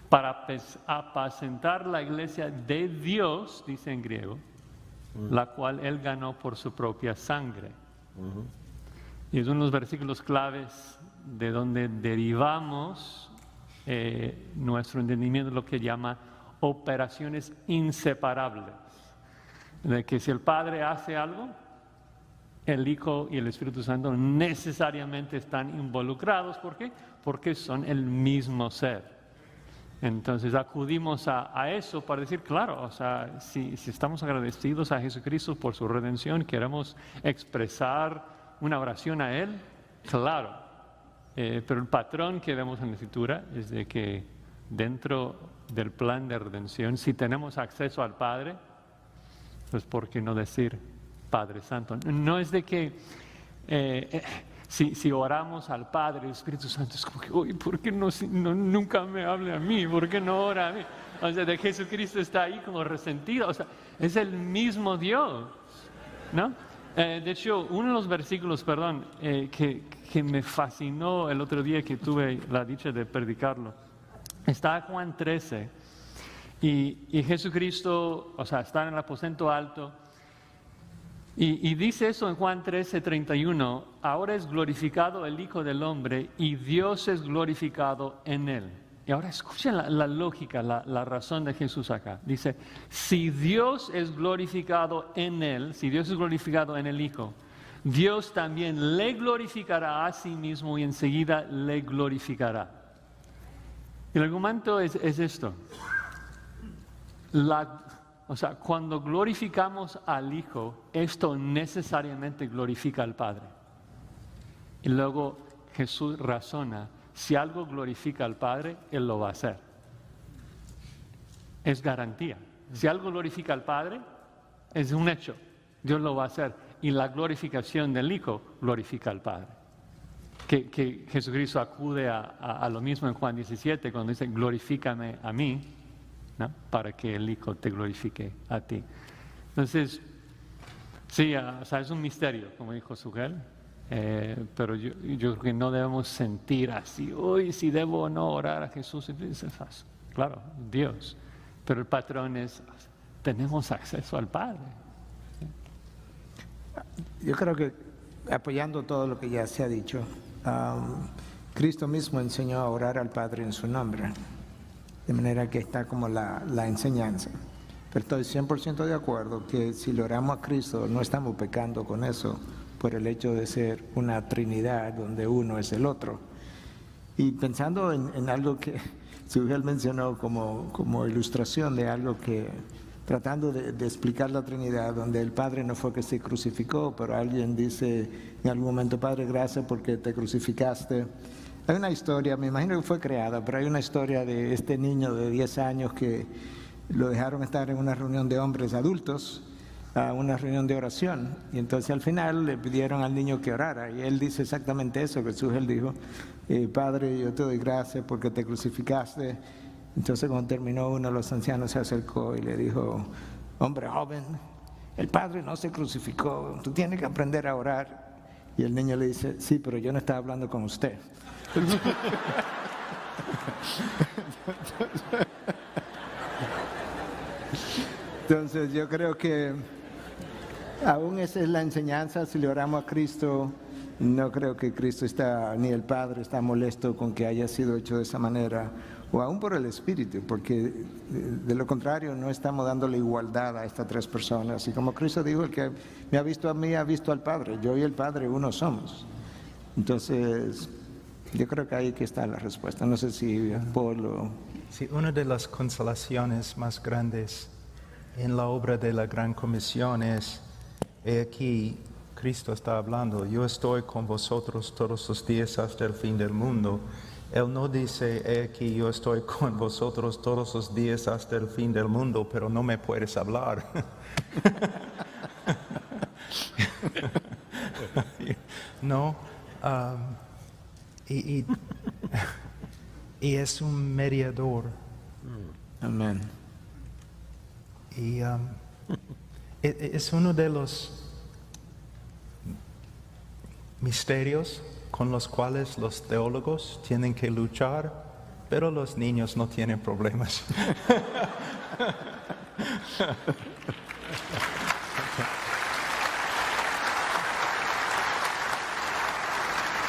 para apacentar la iglesia de Dios, dice en griego, la cual Él ganó por su propia sangre. Y es uno de los versículos claves de donde derivamos nuestro entendimiento de lo que llama operaciones inseparables. De que si el Padre hace algo, el Hijo y el Espíritu Santo necesariamente están involucrados. ¿Por qué? Porque son el mismo ser. Entonces acudimos a eso para decir, claro, si estamos agradecidos a Jesucristo por su redención, queremos expresar una oración a Él, claro. Pero el patrón que vemos en la Escritura es de que dentro del plan de redención, si tenemos acceso al Padre, pues ¿por qué no decir Padre Santo? No es de que si oramos al Padre, el Espíritu Santo es como que, uy, ¿por qué nunca me hable a mí? ¿Por qué no ora a mí? De Jesucristo está ahí como resentido. Es el mismo Dios, ¿no? De hecho, uno de los versículos, que me fascinó el otro día que tuve la dicha de predicarlo, está en Juan 13, y Jesucristo, está en el aposento alto, y dice eso en Juan 13, 31, ahora es glorificado el Hijo del Hombre, y Dios es glorificado en Él. Y ahora escuchen la lógica, la razón de Jesús acá. Dice, si Dios es glorificado en Él, si Dios es glorificado en el Hijo, Dios también le glorificará a sí mismo y enseguida le glorificará. Y el argumento es esto. Cuando glorificamos al Hijo, esto necesariamente glorifica al Padre. Y luego Jesús razona, si algo glorifica al Padre, Él lo va a hacer. Es garantía. Si algo glorifica al Padre, es un hecho. Dios lo va a hacer. Y la glorificación del Hijo glorifica al Padre. Que Jesucristo acude a lo mismo en Juan 17, cuando dice, glorifícame a mí, ¿no? Para que el Hijo te glorifique a ti. Entonces, sí, es un misterio, como dijo Sugel. Pero yo creo que no debemos sentir así, uy, si debo o no orar a Jesús. Claro, Dios. Pero el patrón es, tenemos acceso al Padre. Yo creo que, apoyando todo lo que ya se ha dicho, Cristo mismo enseñó a orar al Padre en su nombre, de manera que está como la enseñanza. Pero estoy 100% de acuerdo que si le oramos a Cristo no estamos pecando con eso, por el hecho de ser una Trinidad donde uno es el otro. Y pensando en algo que Sugel mencionó como ilustración de algo que, tratando de explicar la Trinidad, donde el Padre no fue que se crucificó, pero alguien dice en algún momento, Padre, gracias porque te crucificaste. Hay una historia, me imagino que fue creada, pero hay una historia de este niño de 10 años que lo dejaron estar en una reunión de hombres adultos, a una reunión de oración, y entonces al final le pidieron al niño que orara, y él dice exactamente eso que Sugel dijo, Padre, yo te doy gracias porque te crucificaste. Entonces cuando terminó, uno de los ancianos se acercó y le dijo, hombre joven, el Padre no se crucificó, tú tienes que aprender a orar. Y el niño le dice, sí, pero yo no estaba hablando con usted. Entonces yo creo que aún esa es la enseñanza. Si le oramos a Cristo, no creo que Cristo está, ni el Padre está molesto con que haya sido hecho de esa manera, o aún por el Espíritu, porque de lo contrario no estamos dándole igualdad a estas tres personas. Y como Cristo dijo, el que me ha visto a mí ha visto al Padre, yo y el Padre uno somos. Entonces yo creo que ahí que está la respuesta. No sé si Paul o... Sí, una de las consolaciones más grandes en la obra de la Gran Comisión es, aquí Cristo está hablando, yo estoy con vosotros todos los días hasta el fin del mundo. Él no dice, aquí yo estoy con vosotros todos los días hasta el fin del mundo, pero no me puedes hablar. No, y es un mediador. Amén. Y es uno de los misterios con los cuales los teólogos tienen que luchar, pero los niños no tienen problemas.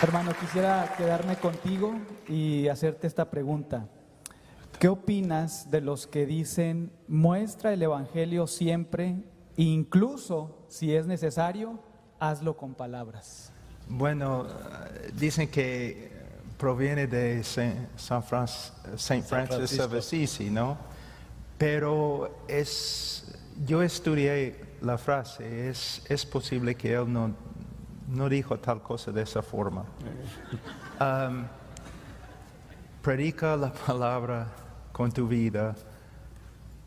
Hermano, quisiera quedarme contigo y hacerte esta pregunta. ¿Qué opinas de los que dicen, muestra el Evangelio siempre, incluso si es necesario, hazlo con palabras? Bueno, dicen que proviene de Saint Francis of Assisi, ¿no? Pero yo estudié la frase, es posible que él no dijo tal cosa de esa forma. Predica la palabra con tu vida,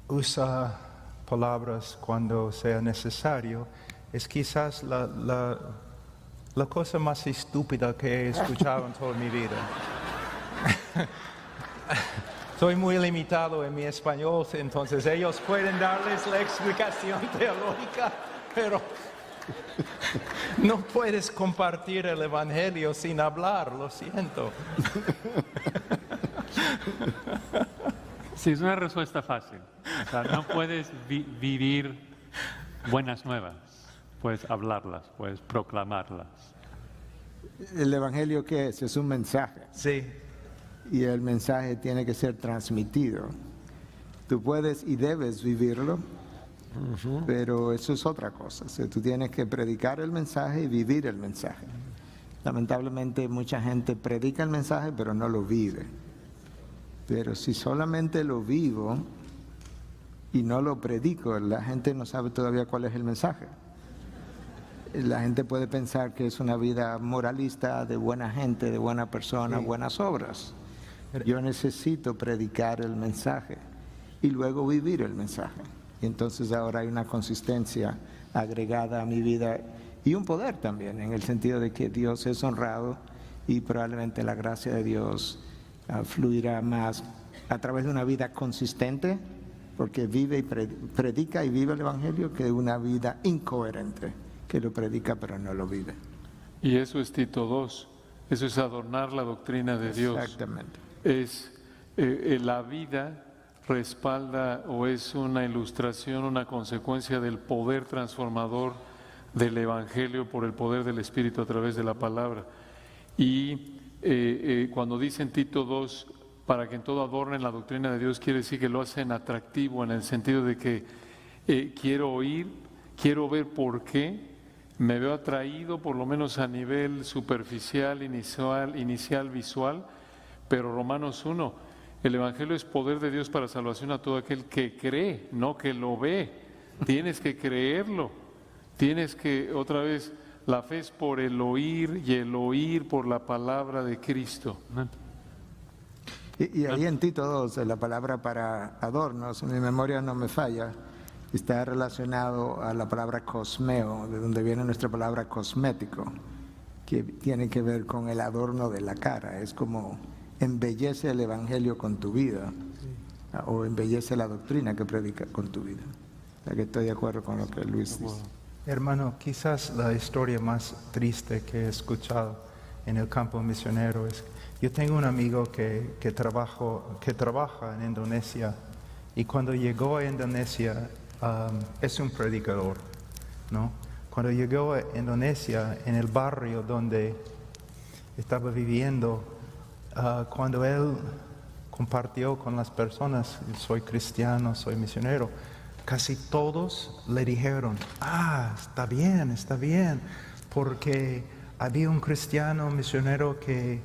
usa palabras cuando sea necesario. Es quizás la cosa más estúpida que he escuchado en toda mi vida. Soy muy limitado en mi español, entonces ellos pueden darles la explicación teológica, pero no puedes compartir el Evangelio sin hablar, lo siento. Sí, es una respuesta fácil. O sea, no puedes vivir buenas nuevas, puedes hablarlas, puedes proclamarlas. ¿El Evangelio qué es? Es un mensaje. Sí. Y el mensaje tiene que ser transmitido. Tú puedes y debes vivirlo, pero eso es otra cosa. O sea, tú tienes que predicar el mensaje y vivir el mensaje. Lamentablemente mucha gente predica el mensaje pero no lo vive. Pero si solamente lo vivo y no lo predico, la gente no sabe todavía cuál es el mensaje. La gente puede pensar que es una vida moralista, de buena gente, de buena persona, buenas obras. Yo necesito predicar el mensaje y luego vivir el mensaje. Y entonces ahora hay una consistencia agregada a mi vida y un poder también, en el sentido de que Dios es honrado y probablemente la gracia de Dios fluirá más a través de una vida consistente, porque vive y predica y vive el Evangelio, que una vida incoherente, que lo predica pero no lo vive. Y eso es Tito 2, eso es adornar la doctrina de Dios. Exactamente. Es la vida respalda o es una ilustración, una consecuencia del poder transformador del Evangelio por el poder del Espíritu a través de la palabra. Y cuando dicen Tito 2, para que en todo adornen la doctrina de Dios, quiere decir que lo hacen atractivo en el sentido de que quiero oír, quiero ver por qué, me veo atraído por lo menos a nivel superficial, inicial, visual, pero Romanos 1, El Evangelio es poder de Dios para salvación a todo aquel que cree, no que lo ve. Tienes que creerlo. Tienes que, otra vez, la fe es por el oír y el oír por la palabra de Cristo. Y ahí en Tito 2, la palabra para adornos, mi memoria no me falla, está relacionado a la palabra cosmeo, de donde viene nuestra palabra cosmético, que tiene que ver con el adorno de la cara. Es como embellece el evangelio con tu vida, o embellece la doctrina que predica con tu vida. O sea que estoy de acuerdo con lo que Luis dice. Hermano, quizás la historia más triste que he escuchado en el campo misionero es: yo tengo un amigo que trabaja en Indonesia, y cuando llegó a Indonesia, es un predicador, ¿no? Cuando llegó a Indonesia, en el barrio donde estaba viviendo, cuando él compartió con las personas, soy cristiano, soy misionero, casi todos le dijeron, está bien, porque había un cristiano misionero que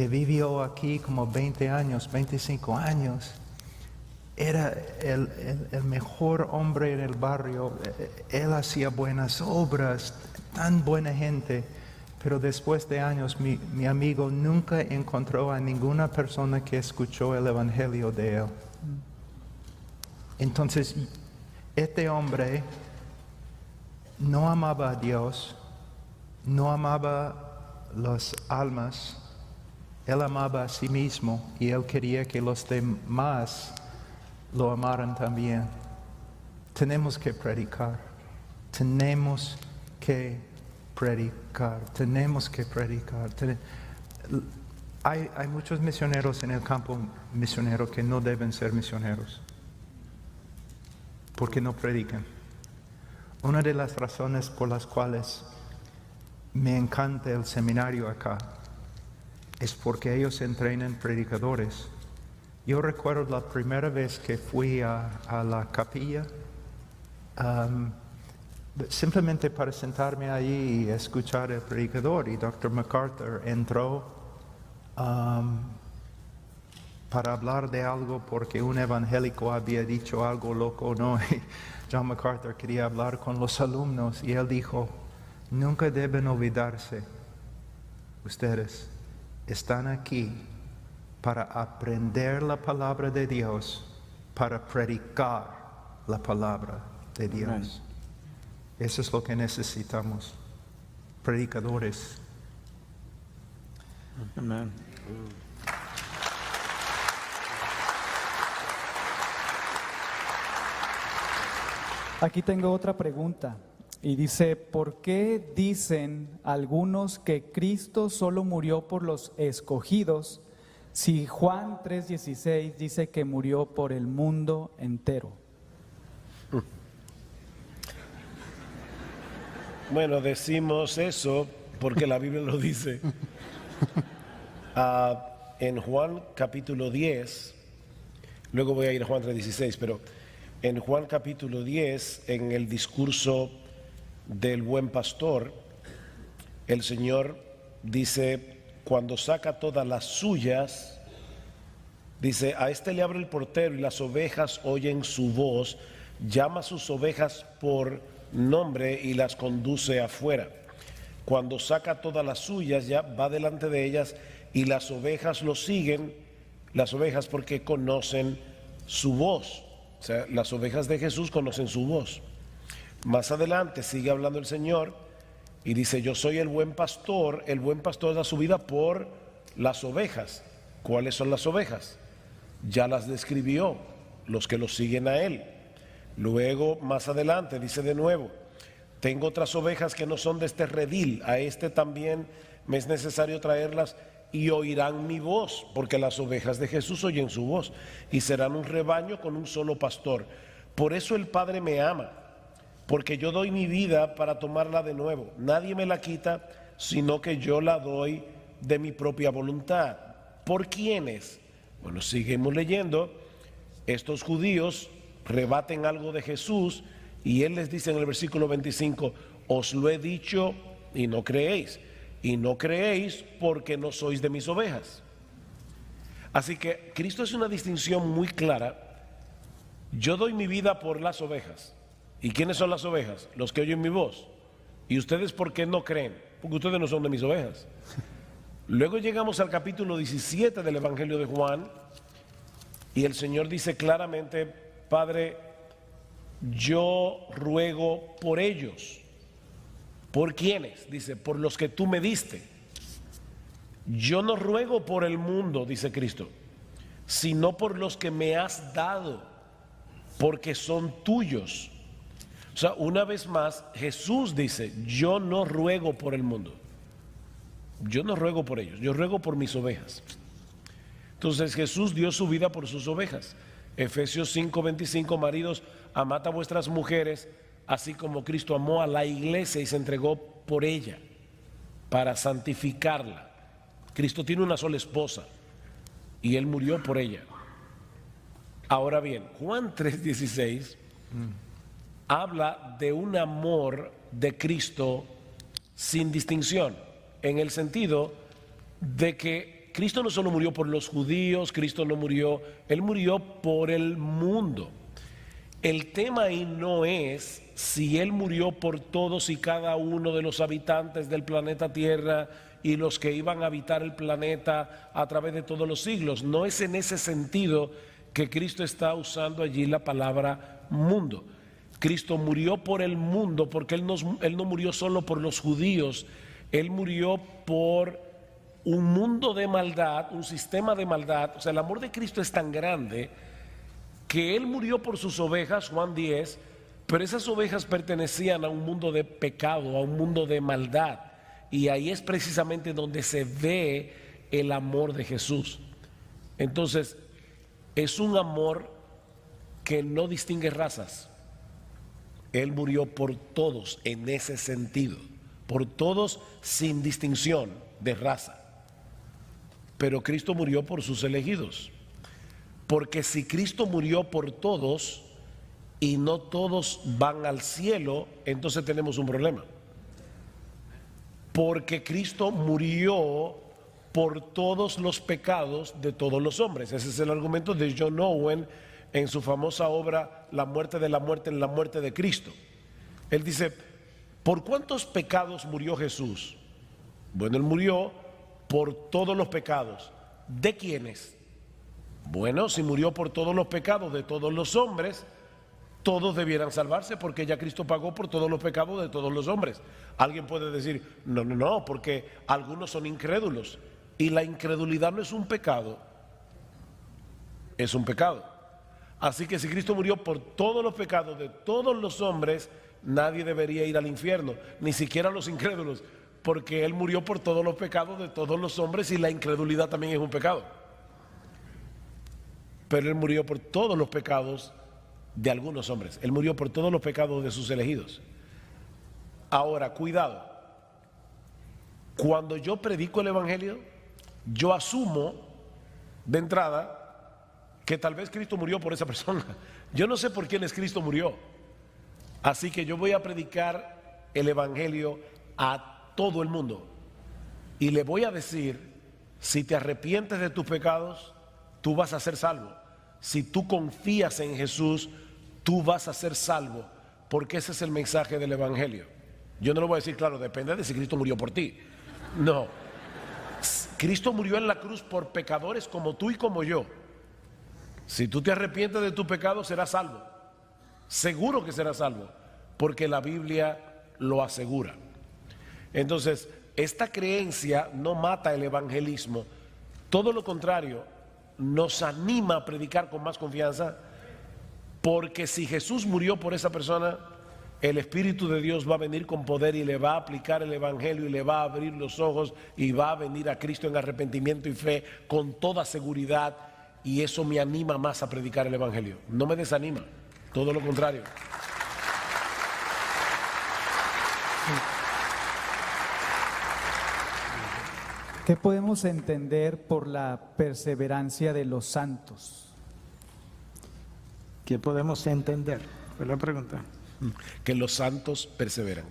vivió aquí como 20 años, 25 años. Era el mejor hombre en el barrio, él hacía buenas obras, tan buena gente, pero después de años mi amigo nunca encontró a ninguna persona que escuchó el evangelio de él. Entonces, este hombre no amaba a Dios, no amaba las almas, él amaba a sí mismo y él quería que los demás lo amaran también. Tenemos que predicar. Hay muchos misioneros en el campo misionero que no deben ser misioneros porque no predican. Una de las razones por las cuales me encanta el seminario acá es porque ellos entrenan predicadores. Yo recuerdo la primera vez que fui a la capilla, simplemente para sentarme allí y escuchar al predicador, y Dr. MacArthur entró para hablar de algo porque un evangélico había dicho algo loco, ¿no? Y John MacArthur quería hablar con los alumnos y él dijo, nunca deben olvidarse, ustedes están aquí para aprender la palabra de Dios, para predicar la palabra de Dios. Amen. Eso es lo que necesitamos, predicadores. Amén. Aquí tengo otra pregunta y dice, ¿por qué dicen algunos que Cristo solo murió por los escogidos si Juan 3:16 dice que murió por el mundo entero? Bueno, decimos eso porque la Biblia lo dice. En Juan capítulo 10, luego voy a ir a Juan 3:16, pero en Juan capítulo 10, en el discurso del buen pastor, el Señor dice, cuando saca todas las suyas, dice, a este le abre el portero y las ovejas oyen su voz, llama a sus ovejas por nombre y las conduce afuera. Cuando saca todas las suyas, ya va delante de ellas y las ovejas lo siguen, las ovejas porque conocen su voz. O sea, las ovejas de Jesús conocen su voz. Más adelante sigue hablando el Señor y dice, yo soy el buen pastor da su vida por las ovejas. ¿Cuáles son las ovejas? Ya las describió, los que lo siguen a Él. Luego, más adelante, dice de nuevo, tengo otras ovejas que no son de este redil, a este también me es necesario traerlas y oirán mi voz, porque las ovejas de Jesús oyen su voz y serán un rebaño con un solo pastor. Por eso el Padre me ama, porque yo doy mi vida para tomarla de nuevo. Nadie me la quita, sino que yo la doy de mi propia voluntad. ¿Por quiénes? Bueno, seguimos leyendo. Estos judíos rebaten algo de Jesús y Él les dice en el versículo 25, os lo he dicho y no creéis. Y no creéis porque no sois de mis ovejas. Así que Cristo hace una distinción muy clara. Yo doy mi vida por las ovejas. ¿Y quiénes son las ovejas? Los que oyen mi voz. ¿Y ustedes por qué no creen? Porque ustedes no son de mis ovejas. Luego llegamos al capítulo 17 del Evangelio de Juan y el Señor dice claramente: Padre, yo ruego por ellos. ¿Por quiénes? Dice, por los que tú me diste. Yo no ruego por el mundo, dice Cristo, sino por los que me has dado, porque son tuyos. O sea, una vez más, Jesús dice, yo no ruego por el mundo. Yo no ruego por ellos, yo ruego por mis ovejas. Entonces Jesús dio su vida por sus ovejas. Efesios 5:25, maridos, amad a vuestras mujeres, así como Cristo amó a la iglesia y se entregó por ella, para santificarla. Cristo tiene una sola esposa y Él murió por ella. Ahora bien, Juan 3:16 habla de un amor de Cristo sin distinción, en el sentido de que Cristo no solo murió por los judíos, Cristo no murió, Él murió por el mundo. El tema ahí no es si Él murió por todos y cada uno de los habitantes del planeta Tierra y los que iban a habitar el planeta a través de todos los siglos. No es en ese sentido que Cristo está usando allí la palabra mundo. Cristo murió por el mundo porque Él no murió solo por los judíos, Él murió por un mundo de maldad, un sistema de maldad. O sea, el amor de Cristo es tan grande que Él murió por sus ovejas, Juan 10, pero esas ovejas pertenecían a un mundo de pecado, a un mundo de maldad. Y ahí es precisamente donde se ve el amor de Jesús. Entonces, es un amor que no distingue razas. Él murió por todos en ese sentido, por todos sin distinción de raza. Pero Cristo murió por sus elegidos. Porque si Cristo murió por todos y no todos van al cielo, entonces tenemos un problema. Porque Cristo murió por todos los pecados de todos los hombres. Ese es el argumento de John Owen en su famosa obra La muerte de la muerte en la muerte de Cristo. Él dice, ¿por cuántos pecados murió Jesús? Bueno, Él murió por todos los pecados. ¿De quiénes? Bueno, si murió por todos los pecados de todos los hombres, todos debieran salvarse porque ya Cristo pagó por todos los pecados de todos los hombres. Alguien puede decir, no, porque algunos son incrédulos y la incredulidad no es un pecado, es un pecado. Así que si Cristo murió por todos los pecados de todos los hombres, nadie debería ir al infierno, ni siquiera los incrédulos, porque Él murió por todos los pecados de todos los hombres y la incredulidad también es un pecado. Pero Él murió por todos los pecados de algunos hombres. Él murió por todos los pecados de sus elegidos. Ahora, cuidado. Cuando yo predico el Evangelio, yo asumo de entrada que tal vez Cristo murió por esa persona. Yo no sé por quiénes Cristo murió. Así que yo voy a predicar el Evangelio a todo el mundo. Y le voy a decir, si te arrepientes de tus pecados, tú vas a ser salvo. Si tú confías en Jesús, tú vas a ser salvo, porque ese es el mensaje del Evangelio. Yo no lo voy a decir, claro, depende de si Cristo murió por ti. No, Cristo murió en la cruz por pecadores como tú y como yo. Si tú te arrepientes de tu pecado, serás salvo. Seguro que serás salvo, porque la Biblia lo asegura. Entonces, esta creencia no mata el evangelismo, todo lo contrario, nos anima a predicar con más confianza, porque si Jesús murió por esa persona, el Espíritu de Dios va a venir con poder y le va a aplicar el Evangelio y le va a abrir los ojos y va a venir a Cristo en arrepentimiento y fe con toda seguridad, y eso me anima más a predicar el Evangelio. No me desanima, todo lo contrario. ¿Qué podemos entender por la perseverancia de los santos? ¿Qué podemos entender? Fue la pregunta. Que los santos perseveran.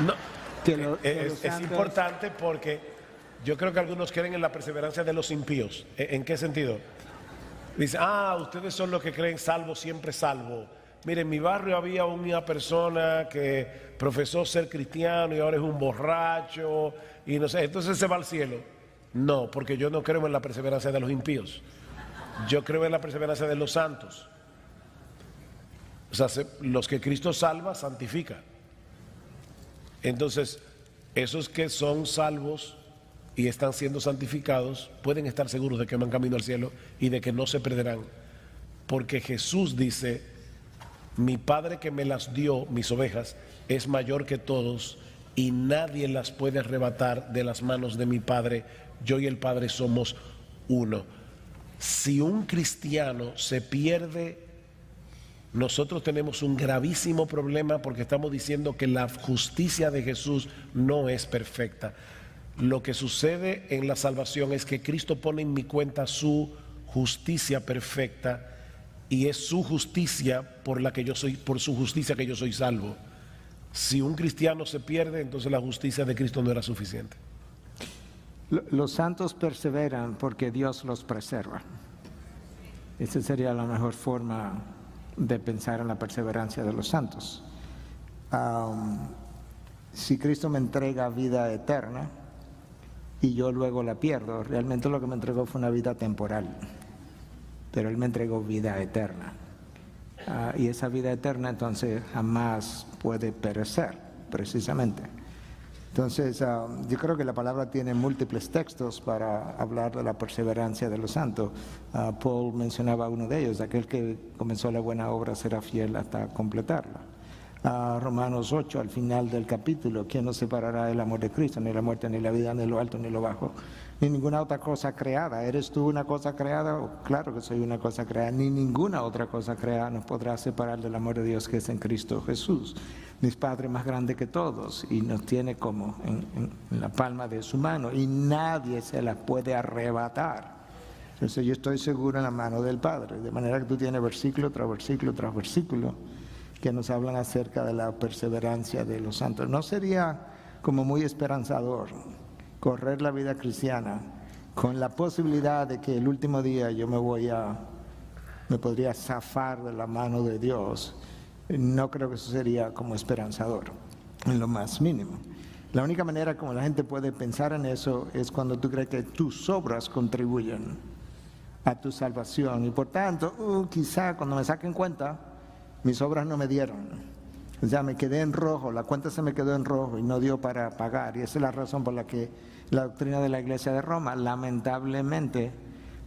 No, es importante porque Yo creo que algunos creen en la perseverancia de los impíos. ¿En qué sentido? Dice, ustedes son los que creen salvo, siempre salvo. Mire, en mi barrio había una persona que profesó ser cristiano y ahora es un borracho y no sé, entonces se va al cielo. No, porque yo no creo en la perseverancia de los impíos. Yo creo en la perseverancia de los santos. O sea, los que Cristo salva, santifica. Entonces, esos que son salvos y están siendo santificados pueden estar seguros de que van camino al cielo y de que no se perderán. Porque Jesús dice, mi Padre que me las dio, mis ovejas, es mayor que todos y nadie las puede arrebatar de las manos de mi Padre. Yo y el Padre somos uno. Si un cristiano se pierde, nosotros tenemos un gravísimo problema porque estamos diciendo que la justicia de Jesús no es perfecta. Lo que sucede en la salvación es que Cristo pone en mi cuenta su justicia perfecta y es su justicia por su justicia que yo soy salvo. Si un cristiano se pierde, entonces la justicia de Cristo no era suficiente. Los santos perseveran porque Dios los preserva. Esa sería la mejor forma de pensar en la perseverancia de los santos. Si Cristo me entrega vida eterna y yo luego la pierdo, realmente lo que me entregó fue una vida temporal, pero Él me entregó vida eterna. Y esa vida eterna entonces jamás puede perecer, precisamente. Entonces, yo creo que la palabra tiene múltiples textos para hablar de la perseverancia de los santos. Paul mencionaba uno de ellos, aquel que comenzó la buena obra será fiel hasta completarla. Romanos 8, al final del capítulo, ¿quién nos separará del amor de Cristo? Ni la muerte, ni la vida, ni lo alto, ni lo bajo, ni ninguna otra cosa creada. ¿Eres tú una cosa creada? Claro que soy una cosa creada. Ni ninguna otra cosa creada nos podrá separar del amor de Dios que es en Cristo Jesús. Mi Padre más grande que todos y nos tiene como en la palma de su mano y nadie se la puede arrebatar. Entonces yo estoy seguro en la mano del Padre, de manera que tú tienes versículo tras versículo tras versículo que nos hablan acerca de la perseverancia de los santos. ¿No sería como muy esperanzador correr la vida cristiana con la posibilidad de que el último día yo me podría zafar de la mano de Dios? No creo que eso sería como esperanzador, en lo más mínimo. La única manera como la gente puede pensar en eso es cuando tú crees que tus obras contribuyen a tu salvación y por tanto, quizá cuando me saquen cuenta, mis obras no me dieron. O sea, me quedé en rojo, la cuenta se me quedó en rojo y no dio para pagar. Y esa es la razón por la que la doctrina de la Iglesia de Roma, lamentablemente,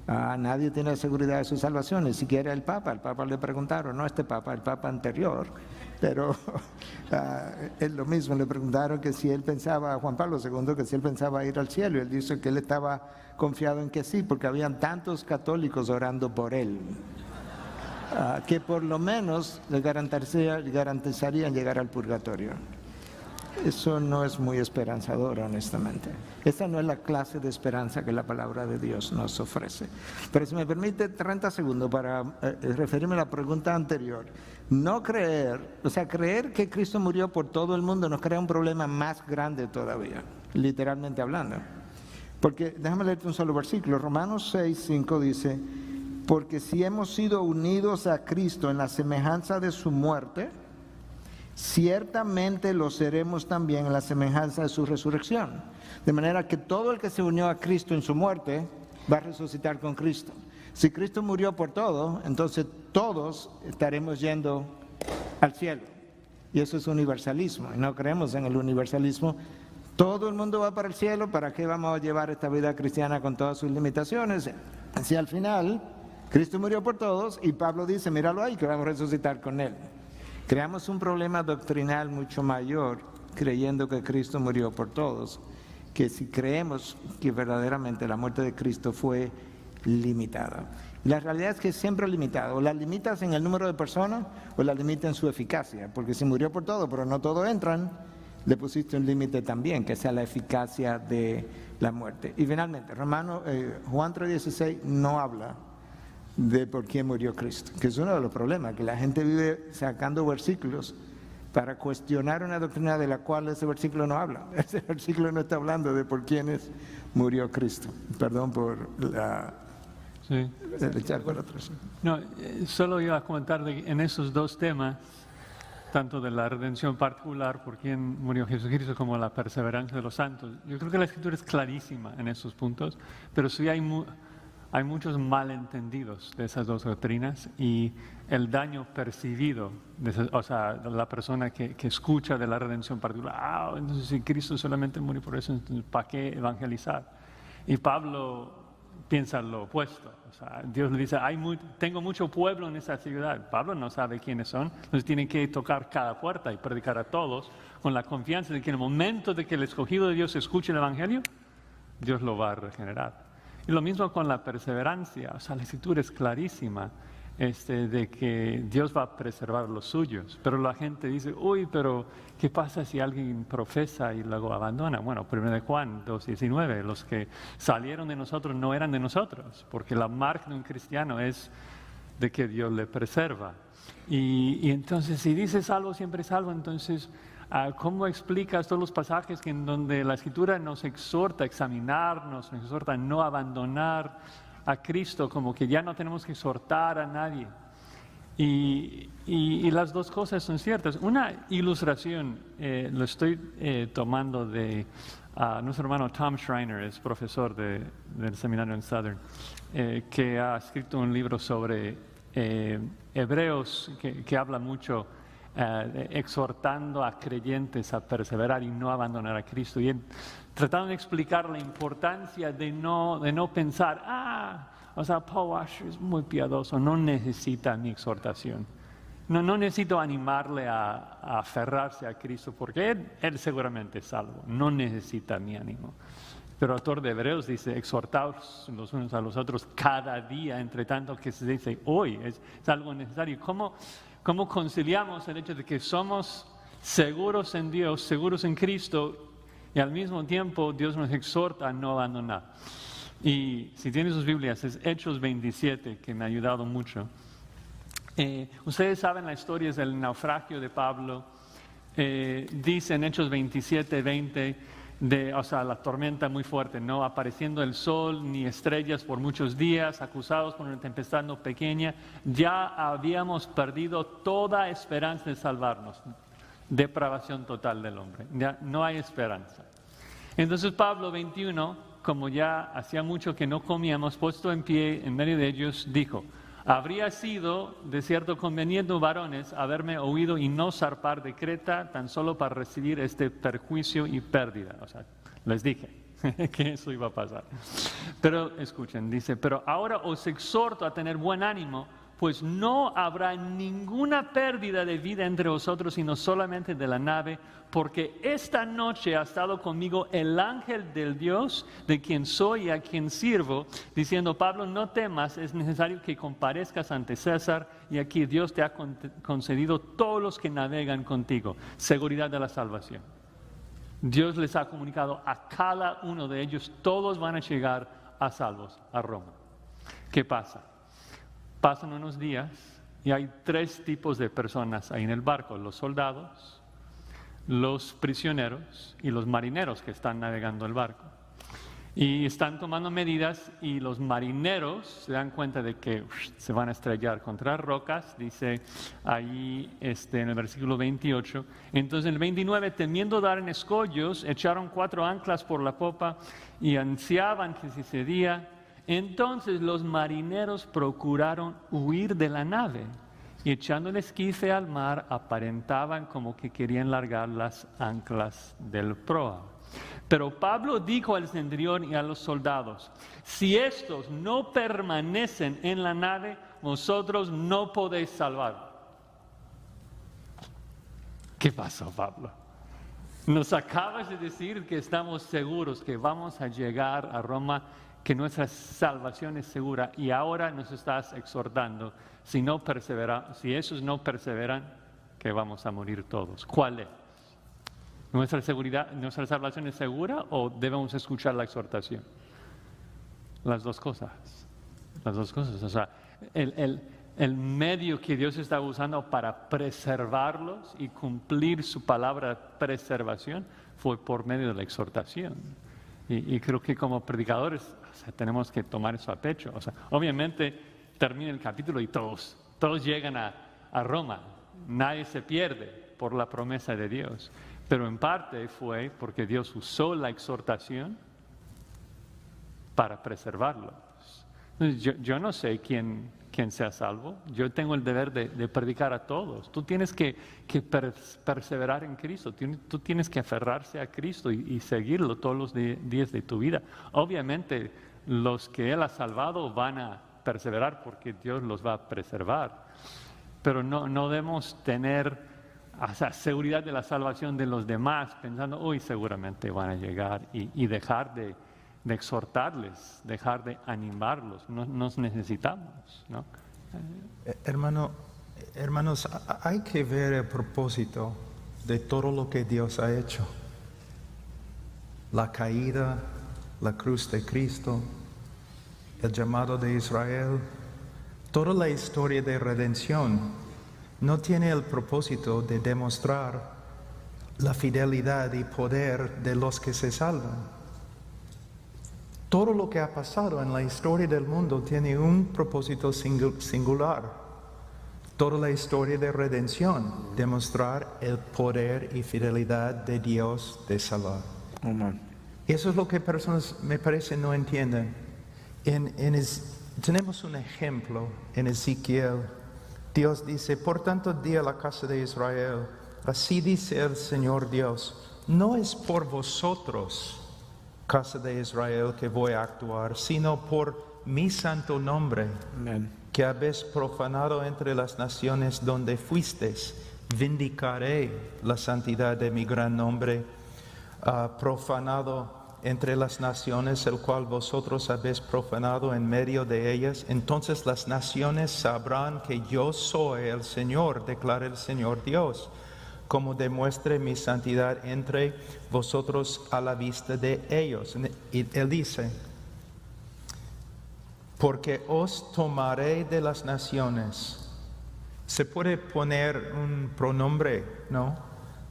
nadie tiene seguridad de su salvación, ni siquiera el Papa. El Papa le preguntaron, no este Papa, el Papa anterior, pero es lo mismo, le preguntaron que si él pensaba, Juan Pablo II, que si él pensaba ir al cielo, y él dice que él estaba confiado en que sí, porque habían tantos católicos orando por él, que por lo menos le garantizarían llegar al purgatorio. Eso no es muy esperanzador, honestamente. Esa no es la clase de esperanza que la palabra de Dios nos ofrece. Pero si me permite 30 segundos para referirme a la pregunta anterior. Creer que Cristo murió por todo el mundo nos crea un problema más grande todavía, literalmente hablando. Porque, déjame leerte un solo versículo. Romanos 6, 5 dice, porque si hemos sido unidos a Cristo en la semejanza de su muerte, ciertamente lo seremos también en la semejanza de su resurrección. De manera que todo el que se unió a Cristo en su muerte va a resucitar con Cristo. Si Cristo murió por todo, entonces todos estaremos yendo al cielo. Y eso es universalismo. Y no creemos en el universalismo. Todo el mundo va para el cielo. ¿Para qué vamos a llevar esta vida cristiana con todas sus limitaciones? Si al final Cristo murió por todos y Pablo dice, míralo ahí, que vamos a resucitar con él. Creamos un problema doctrinal mucho mayor creyendo que Cristo murió por todos, que si creemos que verdaderamente la muerte de Cristo fue limitada. La realidad es que es siempre limitada, o la limitas en el número de personas o la limitas en su eficacia, porque si murió por todo, pero no todos entran, le pusiste un límite también, que sea la eficacia de la muerte. Y finalmente, Juan 3:16 no habla de por qué murió Cristo, que es uno de los problemas, que la gente vive sacando versículos para cuestionar una doctrina de la cual ese versículo no habla. Ese versículo no está hablando de por quiénes murió Cristo. Perdón por Sí. el echar por atrás. No, solo iba a comentar en esos dos temas, tanto de la redención particular por quien murió Jesucristo como la perseverancia de los santos. Yo creo que la Escritura es clarísima en esos puntos, pero sí hay muchos malentendidos de esas dos doctrinas y el daño percibido, o sea, la persona que escucha de la redención particular, entonces si Cristo solamente murió por eso, entonces ¿para qué evangelizar? Y Pablo piensa lo opuesto. O sea, Dios le dice, tengo mucho pueblo en esa ciudad. Pablo no sabe quiénes son, entonces tiene que tocar cada puerta y predicar a todos con la confianza de que en el momento de que el escogido de Dios escuche el Evangelio, Dios lo va a regenerar. Y lo mismo con la perseverancia. O sea, la Escritura es clarísima de que Dios va a preservar los suyos. Pero la gente dice, uy, pero ¿qué pasa si alguien profesa y luego abandona? Bueno, 1 Juan 2:19, los que salieron de nosotros no eran de nosotros, porque la marca de un cristiano es de que Dios le preserva. Y entonces, si dice salvo, siempre salvo, entonces, ¿cómo explicas todos los pasajes en donde la Escritura nos exhorta a examinarnos, nos exhorta a no abandonar a Cristo, como que ya no tenemos que exhortar a nadie? Y las dos cosas son ciertas. Una ilustración, lo estoy tomando de nuestro hermano Tom Schreiner, es profesor del seminario en Southern, que ha escrito un libro sobre Hebreos que habla mucho exhortando a creyentes a perseverar y no abandonar a Cristo. Y tratando de explicar la importancia de no pensar, o sea, Paul Washer es muy piadoso, no necesita mi exhortación. No necesito animarle a aferrarse a Cristo porque él seguramente es salvo, no necesita mi ánimo. Pero el autor de Hebreos dice, exhortaos los unos a los otros cada día, entre tanto que se dice hoy, es algo necesario. ¿Cómo conciliamos el hecho de que somos seguros en Dios, seguros en Cristo, y al mismo tiempo Dios nos exhorta a no abandonar? Y si tienen sus Biblias, es Hechos 27, que me ha ayudado mucho. Ustedes saben la historia del naufragio de Pablo. Dice en Hechos 27:20, o sea, la tormenta muy fuerte, no apareciendo el sol ni estrellas por muchos días, acusados por una tempestad no pequeña, ya habíamos perdido toda esperanza de salvarnos. Depravación total del hombre, ya no hay esperanza. Entonces Pablo 21, como ya hacía mucho que no comíamos, puesto en pie en medio de ellos, dijo: habría sido de cierto conveniente, varones, haberme oído y no zarpar de Creta tan solo para recibir este perjuicio y pérdida. O sea, les dije que eso iba a pasar. Pero escuchen, dice, pero ahora os exhorto a tener buen ánimo, pues no habrá ninguna pérdida de vida entre vosotros, sino solamente de la nave, porque esta noche ha estado conmigo el ángel del Dios, de quien soy y a quien sirvo, diciendo: Pablo, no temas, es necesario que comparezcas ante César, y aquí Dios te ha concedido todos los que navegan contigo, seguridad de la salvación. Dios les ha comunicado a cada uno de ellos, todos van a llegar a salvos a Roma. ¿Qué pasa? Pasan unos días y hay 3 tipos de personas ahí en el barco: los soldados, los prisioneros y los marineros que están navegando el barco. Y están tomando medidas, y los marineros se dan cuenta de que se van a estrellar contra rocas, dice ahí en el versículo 28. Entonces en el 29, temiendo dar en escollos, echaron 4 anclas por la popa y ansiaban que se cedía. Entonces los marineros procuraron huir de la nave, y echando el esquife al mar, aparentaban como que querían largar las anclas del proa. Pero Pablo dijo al centurión y a los soldados: si estos no permanecen en la nave, vosotros no podéis salvar. ¿Qué pasó, Pablo? Nos acabas de decir que estamos seguros que vamos a llegar a Roma, que nuestra salvación es segura, y ahora nos estás exhortando, si esos no perseveran, que vamos a morir todos. ¿Cuál es? ¿Nuestra salvación es segura o debemos escuchar la exhortación? Las dos cosas. O sea, el medio que Dios está usando para preservarlos y cumplir su palabra de preservación fue por medio de la exhortación. Y creo que como predicadores tenemos que tomar eso a pecho. Obviamente termina el capítulo y todos llegan a Roma. Nadie se pierde por la promesa de Dios. Pero en parte fue porque Dios usó la exhortación para preservarlos. Yo no sé quién sea salvo. Yo tengo el deber de predicar a todos. Tú tienes que perseverar en Cristo. Tú tienes que aferrarse a Cristo y seguirlo todos los días de tu vida. Obviamente, los que Él ha salvado van a perseverar porque Dios los va a preservar. Pero no debemos tener seguridad de la salvación de los demás pensando, uy, seguramente van a llegar y dejar de exhortarles, dejar de animarlos. Nos necesitamos, ¿no? Hermanos, hay que ver el propósito de todo lo que Dios ha hecho. La caída, la cruz de Cristo, el llamado de Israel, toda la historia de redención no tiene el propósito de demostrar la fidelidad y poder de los que se salvan. Todo lo que ha pasado en la historia del mundo tiene un propósito singular. Toda la historia de redención, demostrar el poder y fidelidad de Dios de salvar. Eso es lo que personas, me parece, no entienden. Tenemos un ejemplo en Ezequiel. Dios dice, por tanto di a la casa de Israel, así dice el Señor Dios, no es por vosotros, casa de Israel, que voy a actuar, sino por mi santo nombre, que habéis profanado entre las naciones donde fuisteis. Vindicaré la santidad de mi gran nombre, profanado entre las naciones, el cual vosotros habéis profanado en medio de ellas. Entonces las naciones sabrán que yo soy el Señor, declara el Señor Dios, como demuestre mi santidad entre vosotros a la vista de ellos. Y Él dice, porque os tomaré de las naciones. Se puede poner un pronombre, ¿no?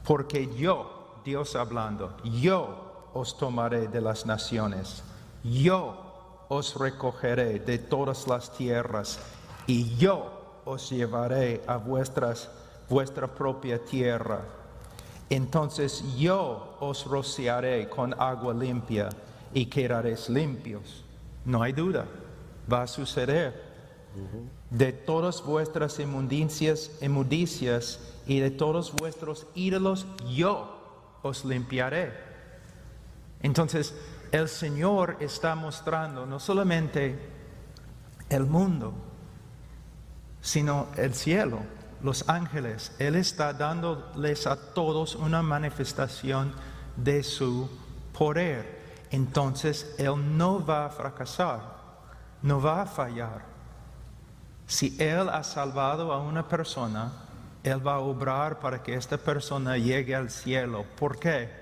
Porque yo, Dios hablando, yo os tomaré de las naciones, yo os recogeré de todas las tierras, y yo os llevaré a vuestra propia tierra. Entonces yo os rociaré con agua limpia y quedaréis limpios. No hay duda, va a suceder. De todas vuestras inmundicias y de todos vuestros ídolos yo os limpiaré. Entonces el Señor está mostrando no solamente el mundo, sino el cielo, los ángeles. Él está dándoles a todos una manifestación de su poder. Entonces Él no va a fracasar, no va a fallar. Si Él ha salvado a una persona, Él va a obrar para que esta persona llegue al cielo. ¿Por qué?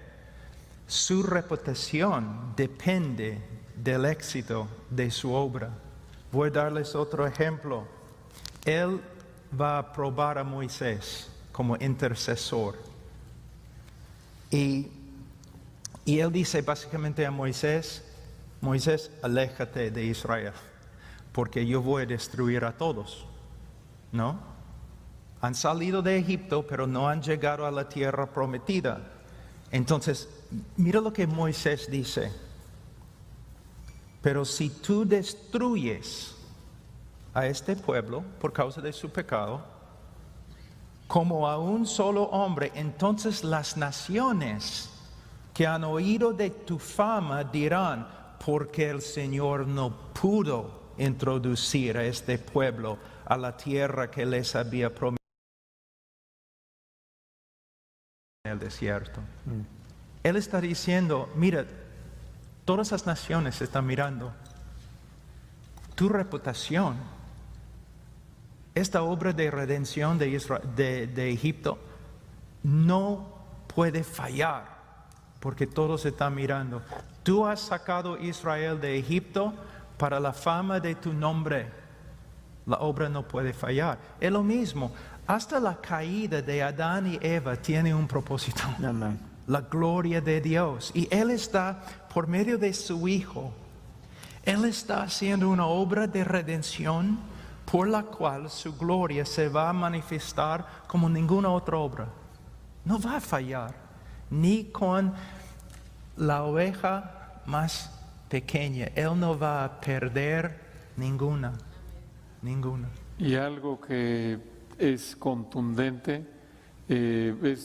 Su reputación depende del éxito de su obra. Voy a darles otro ejemplo. Él va a probar a Moisés como intercesor. Y Él dice básicamente a Moisés, aléjate de Israel, porque yo voy a destruir a todos, ¿no? Han salido de Egipto, pero no han llegado a la tierra prometida. Entonces, mira lo que Moisés dice. Pero si tú destruyes a este pueblo por causa de su pecado, como a un solo hombre, entonces las naciones que han oído de tu fama dirán, porque el Señor no pudo introducir a este pueblo a la tierra que les había prometido en el desierto. Él está diciendo, mira, todas las naciones están mirando. Tu reputación, esta obra de redención de Egipto, no puede fallar, porque todos están mirando. Tú has sacado a Israel de Egipto para la fama de tu nombre. La obra no puede fallar. Es lo mismo. Hasta la caída de Adán y Eva tiene un propósito. la gloria de Dios. Y Él está, por medio de su Hijo, Él está haciendo una obra de redención por la cual su gloria se va a manifestar como ninguna otra obra. No va a fallar, ni con la oveja más pequeña. Él no va a perder ninguna. Y algo que es contundente, ese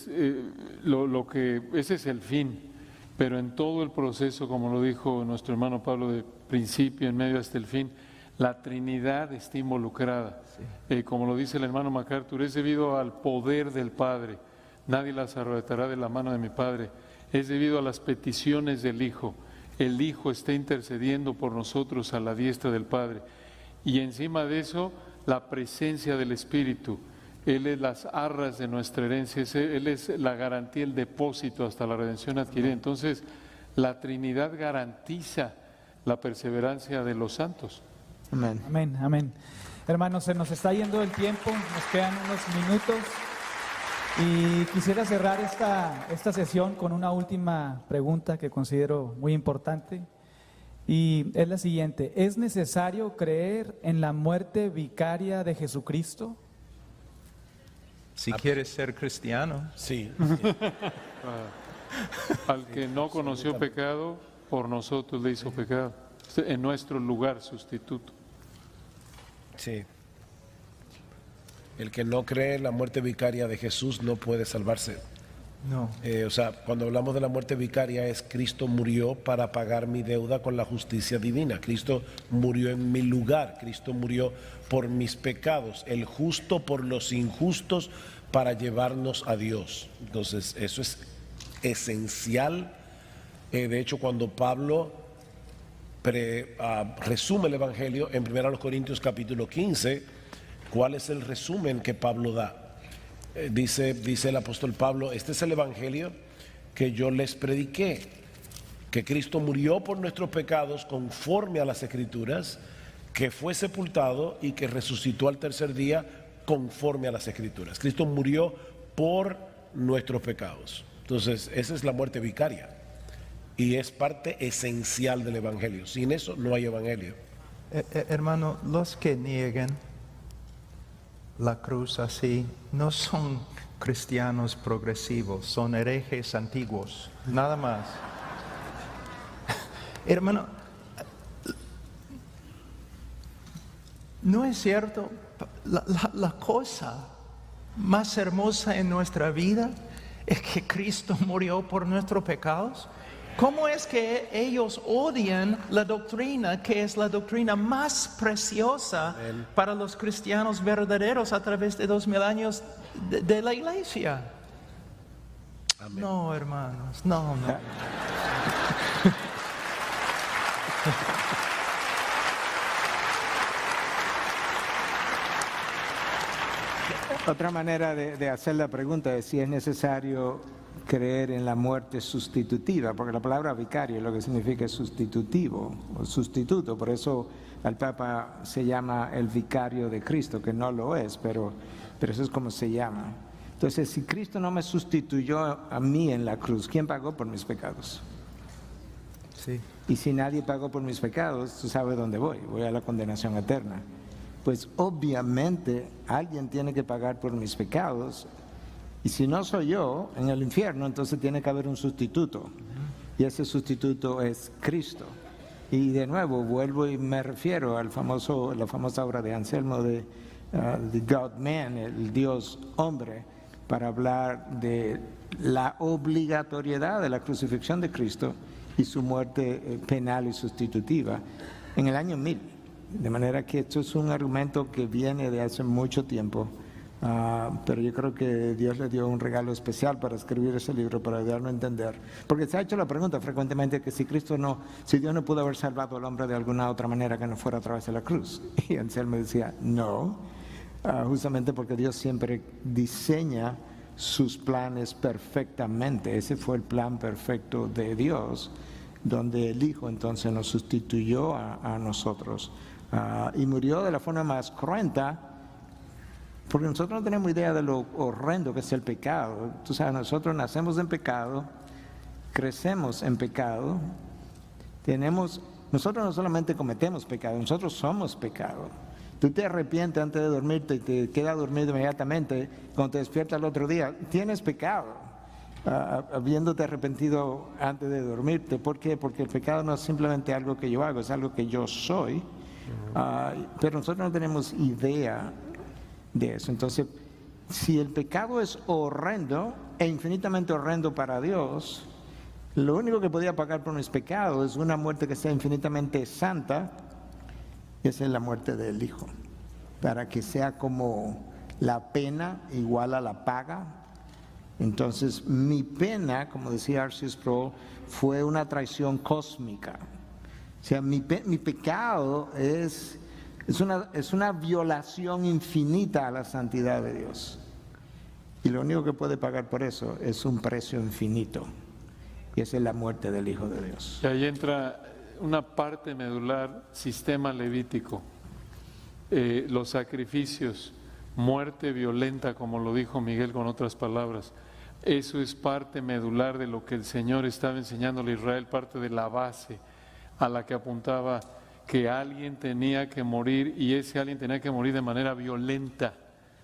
es el fin, pero en todo el proceso, como lo dijo nuestro hermano Pablo, de principio, en medio hasta el fin, la Trinidad está involucrada. Sí. Como lo dice el hermano MacArthur, es debido al poder del Padre. Nadie las arrebatará de la mano de mi Padre. Es debido a las peticiones del Hijo. El Hijo está intercediendo por nosotros a la diestra del Padre. Y encima de eso, la presencia del Espíritu. Él es las arras de nuestra herencia, Él es la garantía, el depósito hasta la redención adquirida. Entonces, la Trinidad garantiza la perseverancia de los santos. Amén. Amén, amén. Hermanos, se nos está yendo el tiempo, nos quedan unos minutos y quisiera cerrar esta sesión con una última pregunta que considero muy importante y es la siguiente: ¿es necesario creer en la muerte vicaria de Jesucristo? Si quieres ser cristiano. Sí. Al que no conoció pecado, por nosotros le hizo pecado, en nuestro lugar sustituto. Sí. El que no cree en la muerte vicaria de Jesús no puede salvarse. No. O sea, cuando hablamos de la muerte vicaria es Cristo murió para pagar mi deuda con la justicia divina. Cristo murió en mi lugar. Cristo murió por mis pecados. El justo por los injustos para llevarnos a Dios. Entonces, eso es esencial. De hecho, cuando Pablo resume el Evangelio en 1 Corintios capítulo 15, ¿cuál es el resumen que Pablo da? Dice el apóstol Pablo: este es el Evangelio que yo les prediqué, que Cristo murió por nuestros pecados conforme a las Escrituras, que fue sepultado y que resucitó al tercer día conforme a las Escrituras. Cristo murió por nuestros pecados. Entonces, esa es la muerte vicaria y es parte esencial del Evangelio. Sin eso no hay Evangelio. Hermano, los que niegan la cruz así no son cristianos progresivos, son herejes antiguos, nada más. Hermano, ¿no es cierto? La cosa más hermosa en nuestra vida es que Cristo murió por nuestros pecados. ¿Cómo es que ellos odian la doctrina que es la doctrina más preciosa para los cristianos verdaderos a través de 2000 años de la iglesia? Amén. No, hermanos, no. Otra manera de hacer la pregunta es si es necesario creer en la muerte sustitutiva, porque la palabra vicario lo que significa es sustitutivo o sustituto, por eso al Papa se llama el vicario de Cristo, que no lo es, pero eso es como se llama. Entonces, si Cristo no me sustituyó a mí en la cruz, ¿quién pagó por mis pecados? Sí. Y si nadie pagó por mis pecados, tú sabes dónde voy a la condenación eterna. Pues obviamente alguien tiene que pagar por mis pecados. Y si no soy yo, en el infierno, entonces tiene que haber un sustituto. Y ese sustituto es Cristo. Y de nuevo, vuelvo y me refiero a la famosa obra de Anselmo de The God Man, el Dios hombre, para hablar de la obligatoriedad de la crucifixión de Cristo y su muerte penal y sustitutiva en el año 1000. De manera que esto es un argumento que viene de hace mucho tiempo. Pero yo creo que Dios le dio un regalo especial para escribir ese libro, para ayudarlo a entender. Porque se ha hecho la pregunta frecuentemente que si Dios no pudo haber salvado al hombre de alguna otra manera que no fuera a través de la cruz. Y Anselmo decía, no, justamente porque Dios siempre diseña sus planes perfectamente. Ese fue el plan perfecto de Dios, donde el Hijo entonces nos sustituyó a nosotros. Y murió de la forma más cruenta, porque nosotros no tenemos idea de lo horrendo que es el pecado. Tú sabes, nosotros nacemos en pecado, crecemos en pecado, nosotros no solamente cometemos pecado, nosotros somos pecado. Tú te arrepientes antes de dormirte y te quedas dormido inmediatamente, cuando te despiertas el otro día, tienes pecado, habiéndote arrepentido antes de dormirte. ¿Por qué? Porque el pecado no es simplemente algo que yo hago, es algo que yo soy, pero nosotros no tenemos idea de eso. Entonces, si el pecado es horrendo e infinitamente horrendo para Dios, lo único que podía pagar por mis pecados es una muerte que sea infinitamente santa, y esa es la muerte del Hijo, para que sea como la pena igual a la paga. Entonces mi pena, como decía R.C. Sproul, fue una traición cósmica. O sea, mi pecado es una violación infinita a la santidad de Dios, y lo único que puede pagar por eso es un precio infinito, y esa es la muerte del Hijo de Dios. Y ahí entra una parte medular, sistema levítico, los sacrificios, muerte violenta, como lo dijo Miguel con otras palabras. Eso es parte medular de lo que el Señor estaba enseñándole a Israel, parte de la base a la que apuntaba, que alguien tenía que morir, y ese alguien tenía que morir de manera violenta,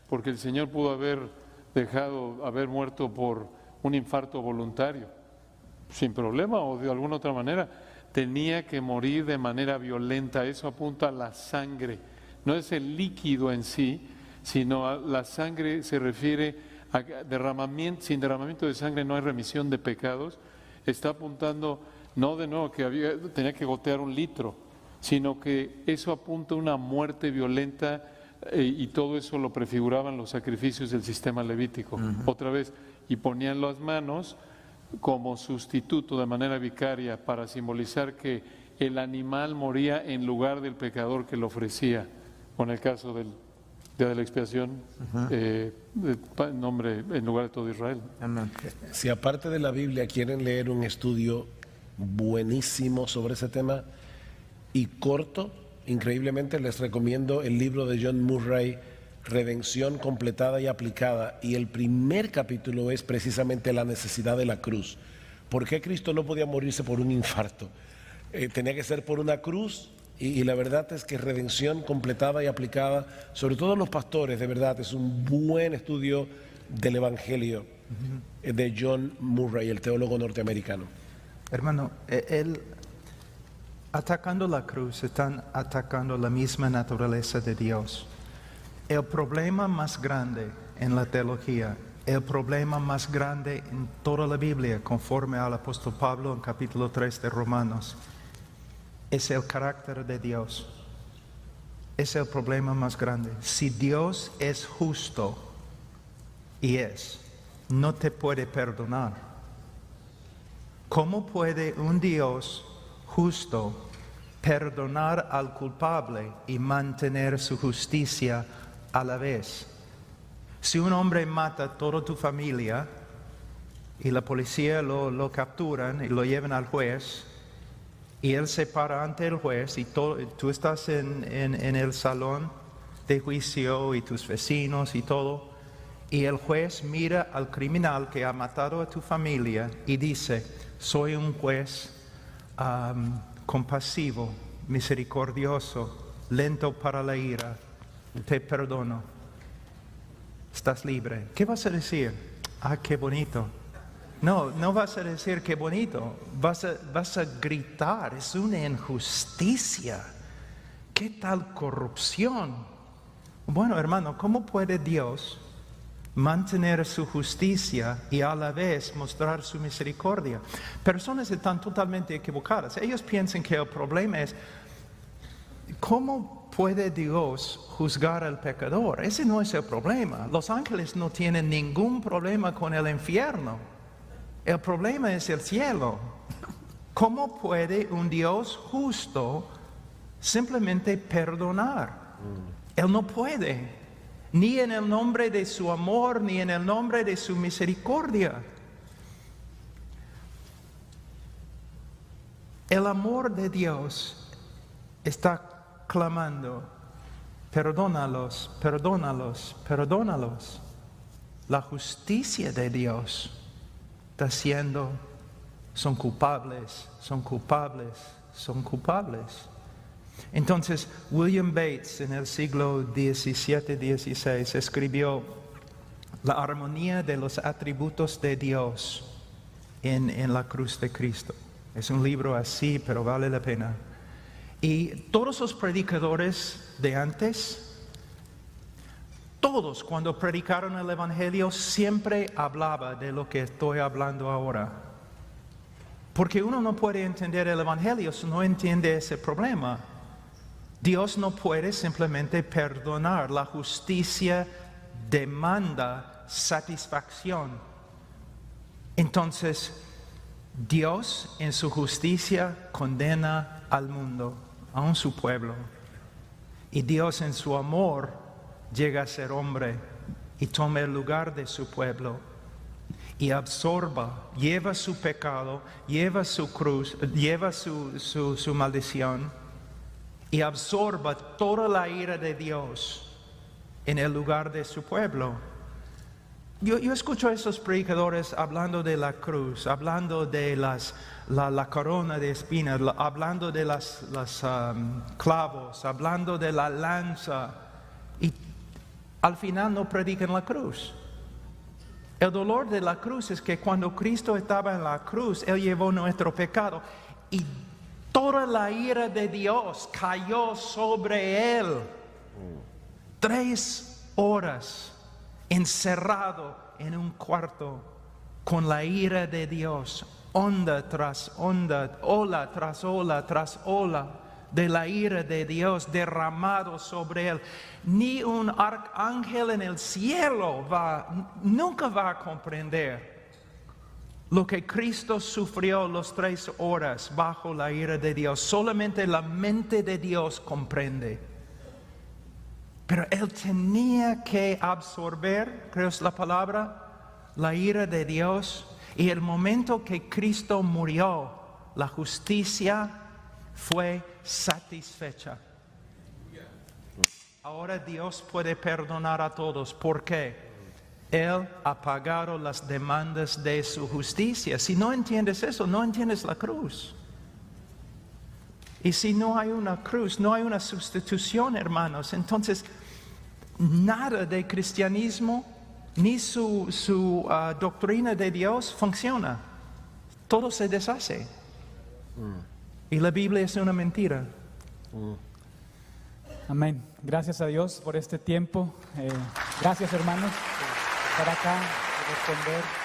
porque el Señor pudo haber muerto por un infarto voluntario, sin problema, o de alguna otra manera. Tenía que morir de manera violenta. Eso apunta a la sangre, no es el líquido en sí, sino a la sangre. Se refiere a derramamiento. Sin derramamiento de sangre no hay remisión de pecados. Está apuntando no de nuevo que tenía que gotear 1 litro, sino que eso apunta a una muerte violenta, y todo eso lo prefiguraban los sacrificios del sistema levítico. Otra vez, y ponían las manos como sustituto de manera vicaria para simbolizar que el animal moría en lugar del pecador que lo ofrecía, con el caso del día de la expiación, en lugar de todo Israel. Si aparte de la Biblia quieren leer un estudio buenísimo sobre ese tema y corto, increíblemente les recomiendo el libro de John Murray, Redención completada y aplicada, y el primer capítulo es precisamente la necesidad de la cruz. ¿Por qué Cristo no podía morirse por un infarto? Tenía que ser por una cruz, y la verdad es que Redención completada y aplicada, sobre todo los pastores, de verdad, es un buen estudio del Evangelio de John Murray, el teólogo norteamericano. Hermano, atacando la cruz, están atacando la misma naturaleza de Dios. El problema más grande en la teología, el problema más grande en toda la Biblia, conforme al apóstol Pablo en capítulo 3 de Romanos, es el carácter de Dios. Es el problema más grande. Si Dios es justo, y no te puede perdonar. ¿Cómo puede un Dios justo perdonar al culpable y mantener su justicia a la vez? Si un hombre mata a toda tu familia y la policía lo capturan y lo llevan al juez, y él se para ante el juez, y tú estás en el salón de juicio y tus vecinos y todo, y el juez mira al criminal que ha matado a tu familia y dice: soy un juez compasivo, misericordioso, lento para la ira, te perdono, estás libre. ¿Qué vas a decir? Ah, qué bonito. No vas a decir qué bonito, vas a gritar, es una injusticia. ¿Qué tal corrupción? Bueno, hermano, ¿cómo puede Dios mantener su justicia y a la vez mostrar su misericordia? Personas están totalmente equivocadas. Ellos piensan que el problema es: ¿cómo puede Dios juzgar al pecador? Ese no es el problema. Los ángeles no tienen ningún problema con el infierno. El problema es el cielo. ¿Cómo puede un Dios justo simplemente perdonar? Él no puede, ni en el nombre de su amor, ni en el nombre de su misericordia. El amor de Dios está clamando: perdónalos, perdónalos, perdónalos. La justicia de Dios está siendo son culpables, son culpables, son culpables. Entonces, William Bates en el siglo XVII-XVI escribió La armonía de los atributos de Dios en la cruz de Cristo. Es un libro así, pero vale la pena. Y todos los predicadores de antes, todos cuando predicaron el Evangelio siempre hablaba de lo que estoy hablando ahora. Porque uno no puede entender el Evangelio si no entiende ese problema. Dios no puede simplemente perdonar. La justicia demanda satisfacción. Entonces, Dios en su justicia condena al mundo, aun su pueblo. Y Dios en su amor llega a ser hombre y toma el lugar de su pueblo y absorba, lleva su pecado, lleva su cruz, lleva su maldición y absorba toda la ira de Dios en el lugar de su pueblo. Yo escucho a esos predicadores hablando de la cruz, hablando de la corona de espinas, hablando de los clavos, hablando de la lanza, y al final no predican la cruz. El dolor de la cruz es que cuando Cristo estaba en la cruz, Él llevó nuestro pecado y toda la ira de Dios cayó sobre Él. 3 horas encerrado en un cuarto con la ira de Dios, onda tras onda, ola tras ola tras ola de la ira de Dios derramado sobre él. Ni un arcángel en el cielo nunca va a comprender lo que Cristo sufrió las 3 horas bajo la ira de Dios. Solamente la mente de Dios comprende. Pero Él tenía que absorber, creo es la palabra, la ira de Dios. Y el momento que Cristo murió, la justicia fue satisfecha. Ahora Dios puede perdonar a todos. ¿Por qué? Él ha pagado las demandas de su justicia. Si no entiendes eso, no entiendes la cruz. Y si no hay una cruz, no hay una sustitución, hermanos, entonces nada de cristianismo ni su doctrina de Dios funciona. Todo se deshace. Y la Biblia es una mentira. Amén. Gracias a Dios por este tiempo. Gracias, hermanos, por estar acá, por responder.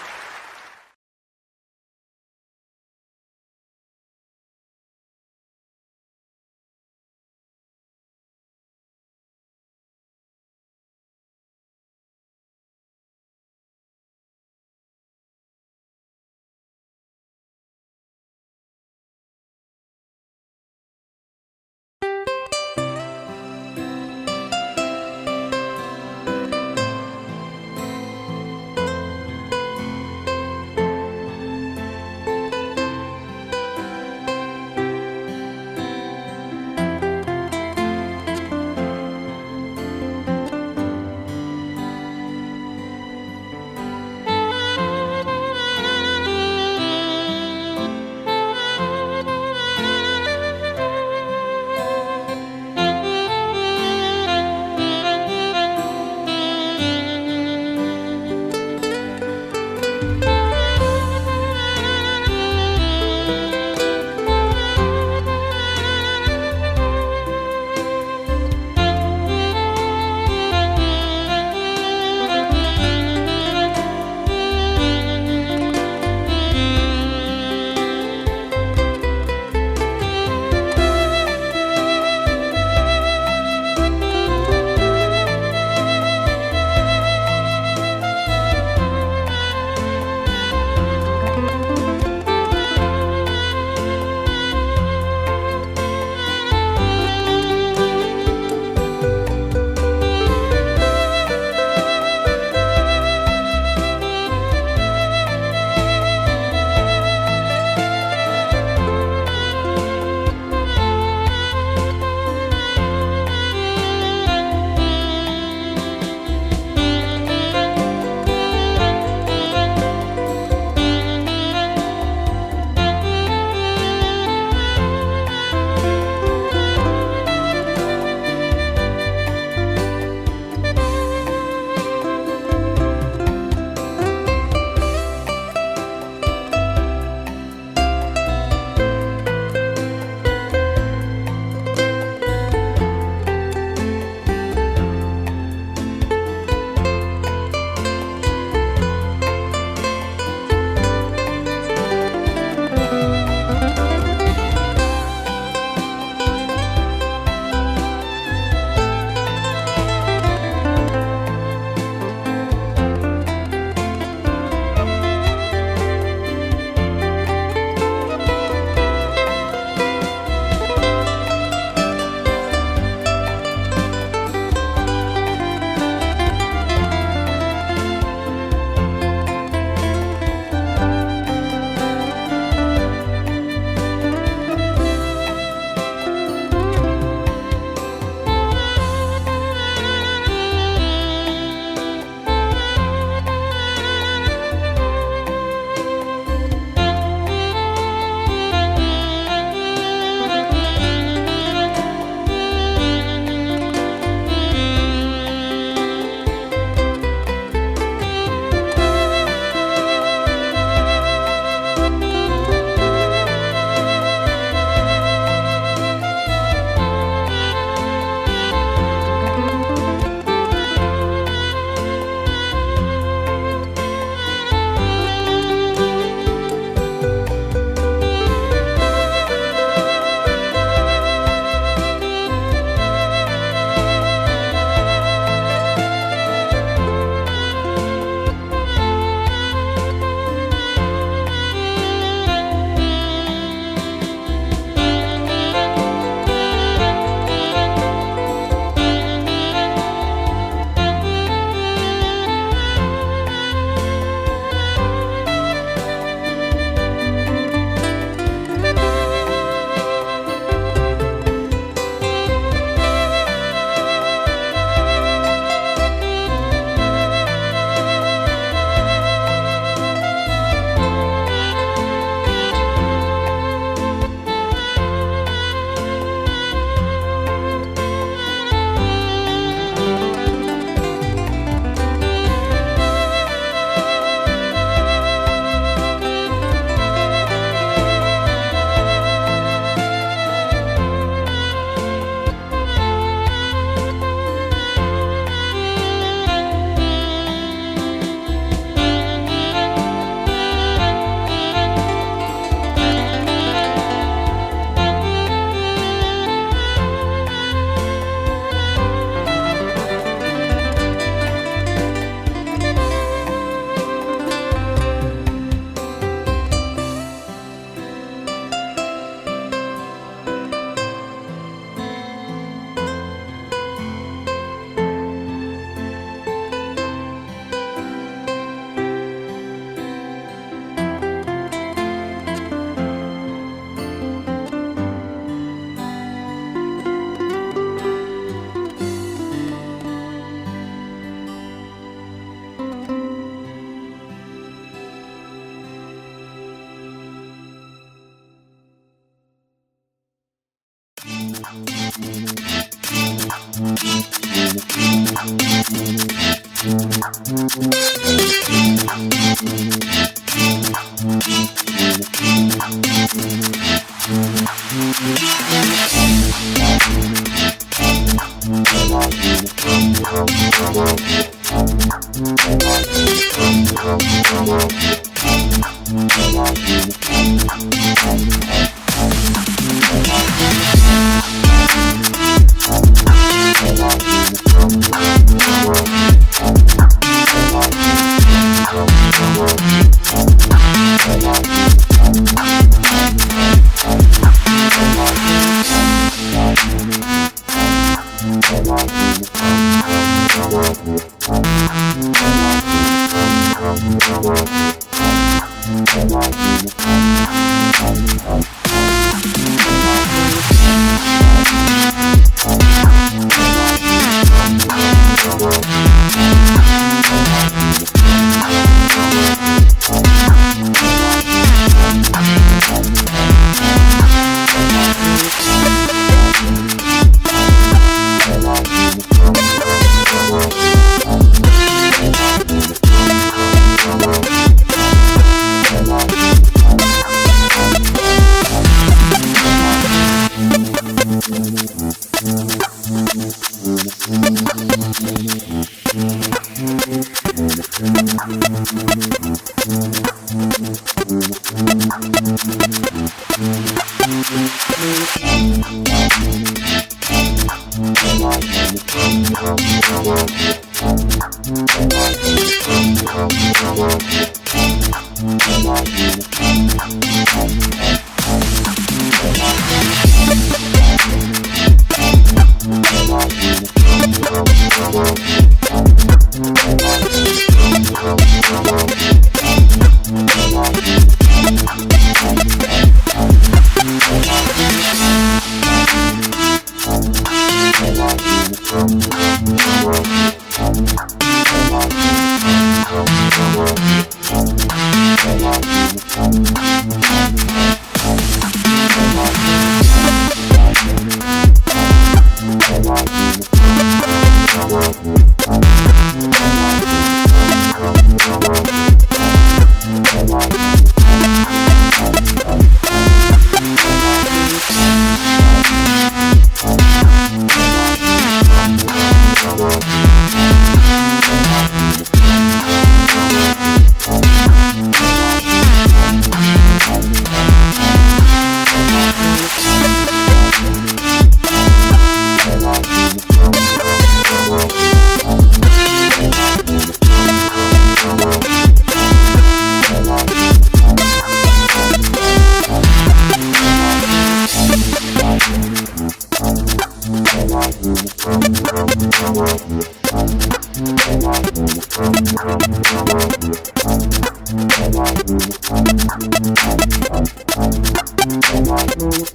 Thank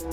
you.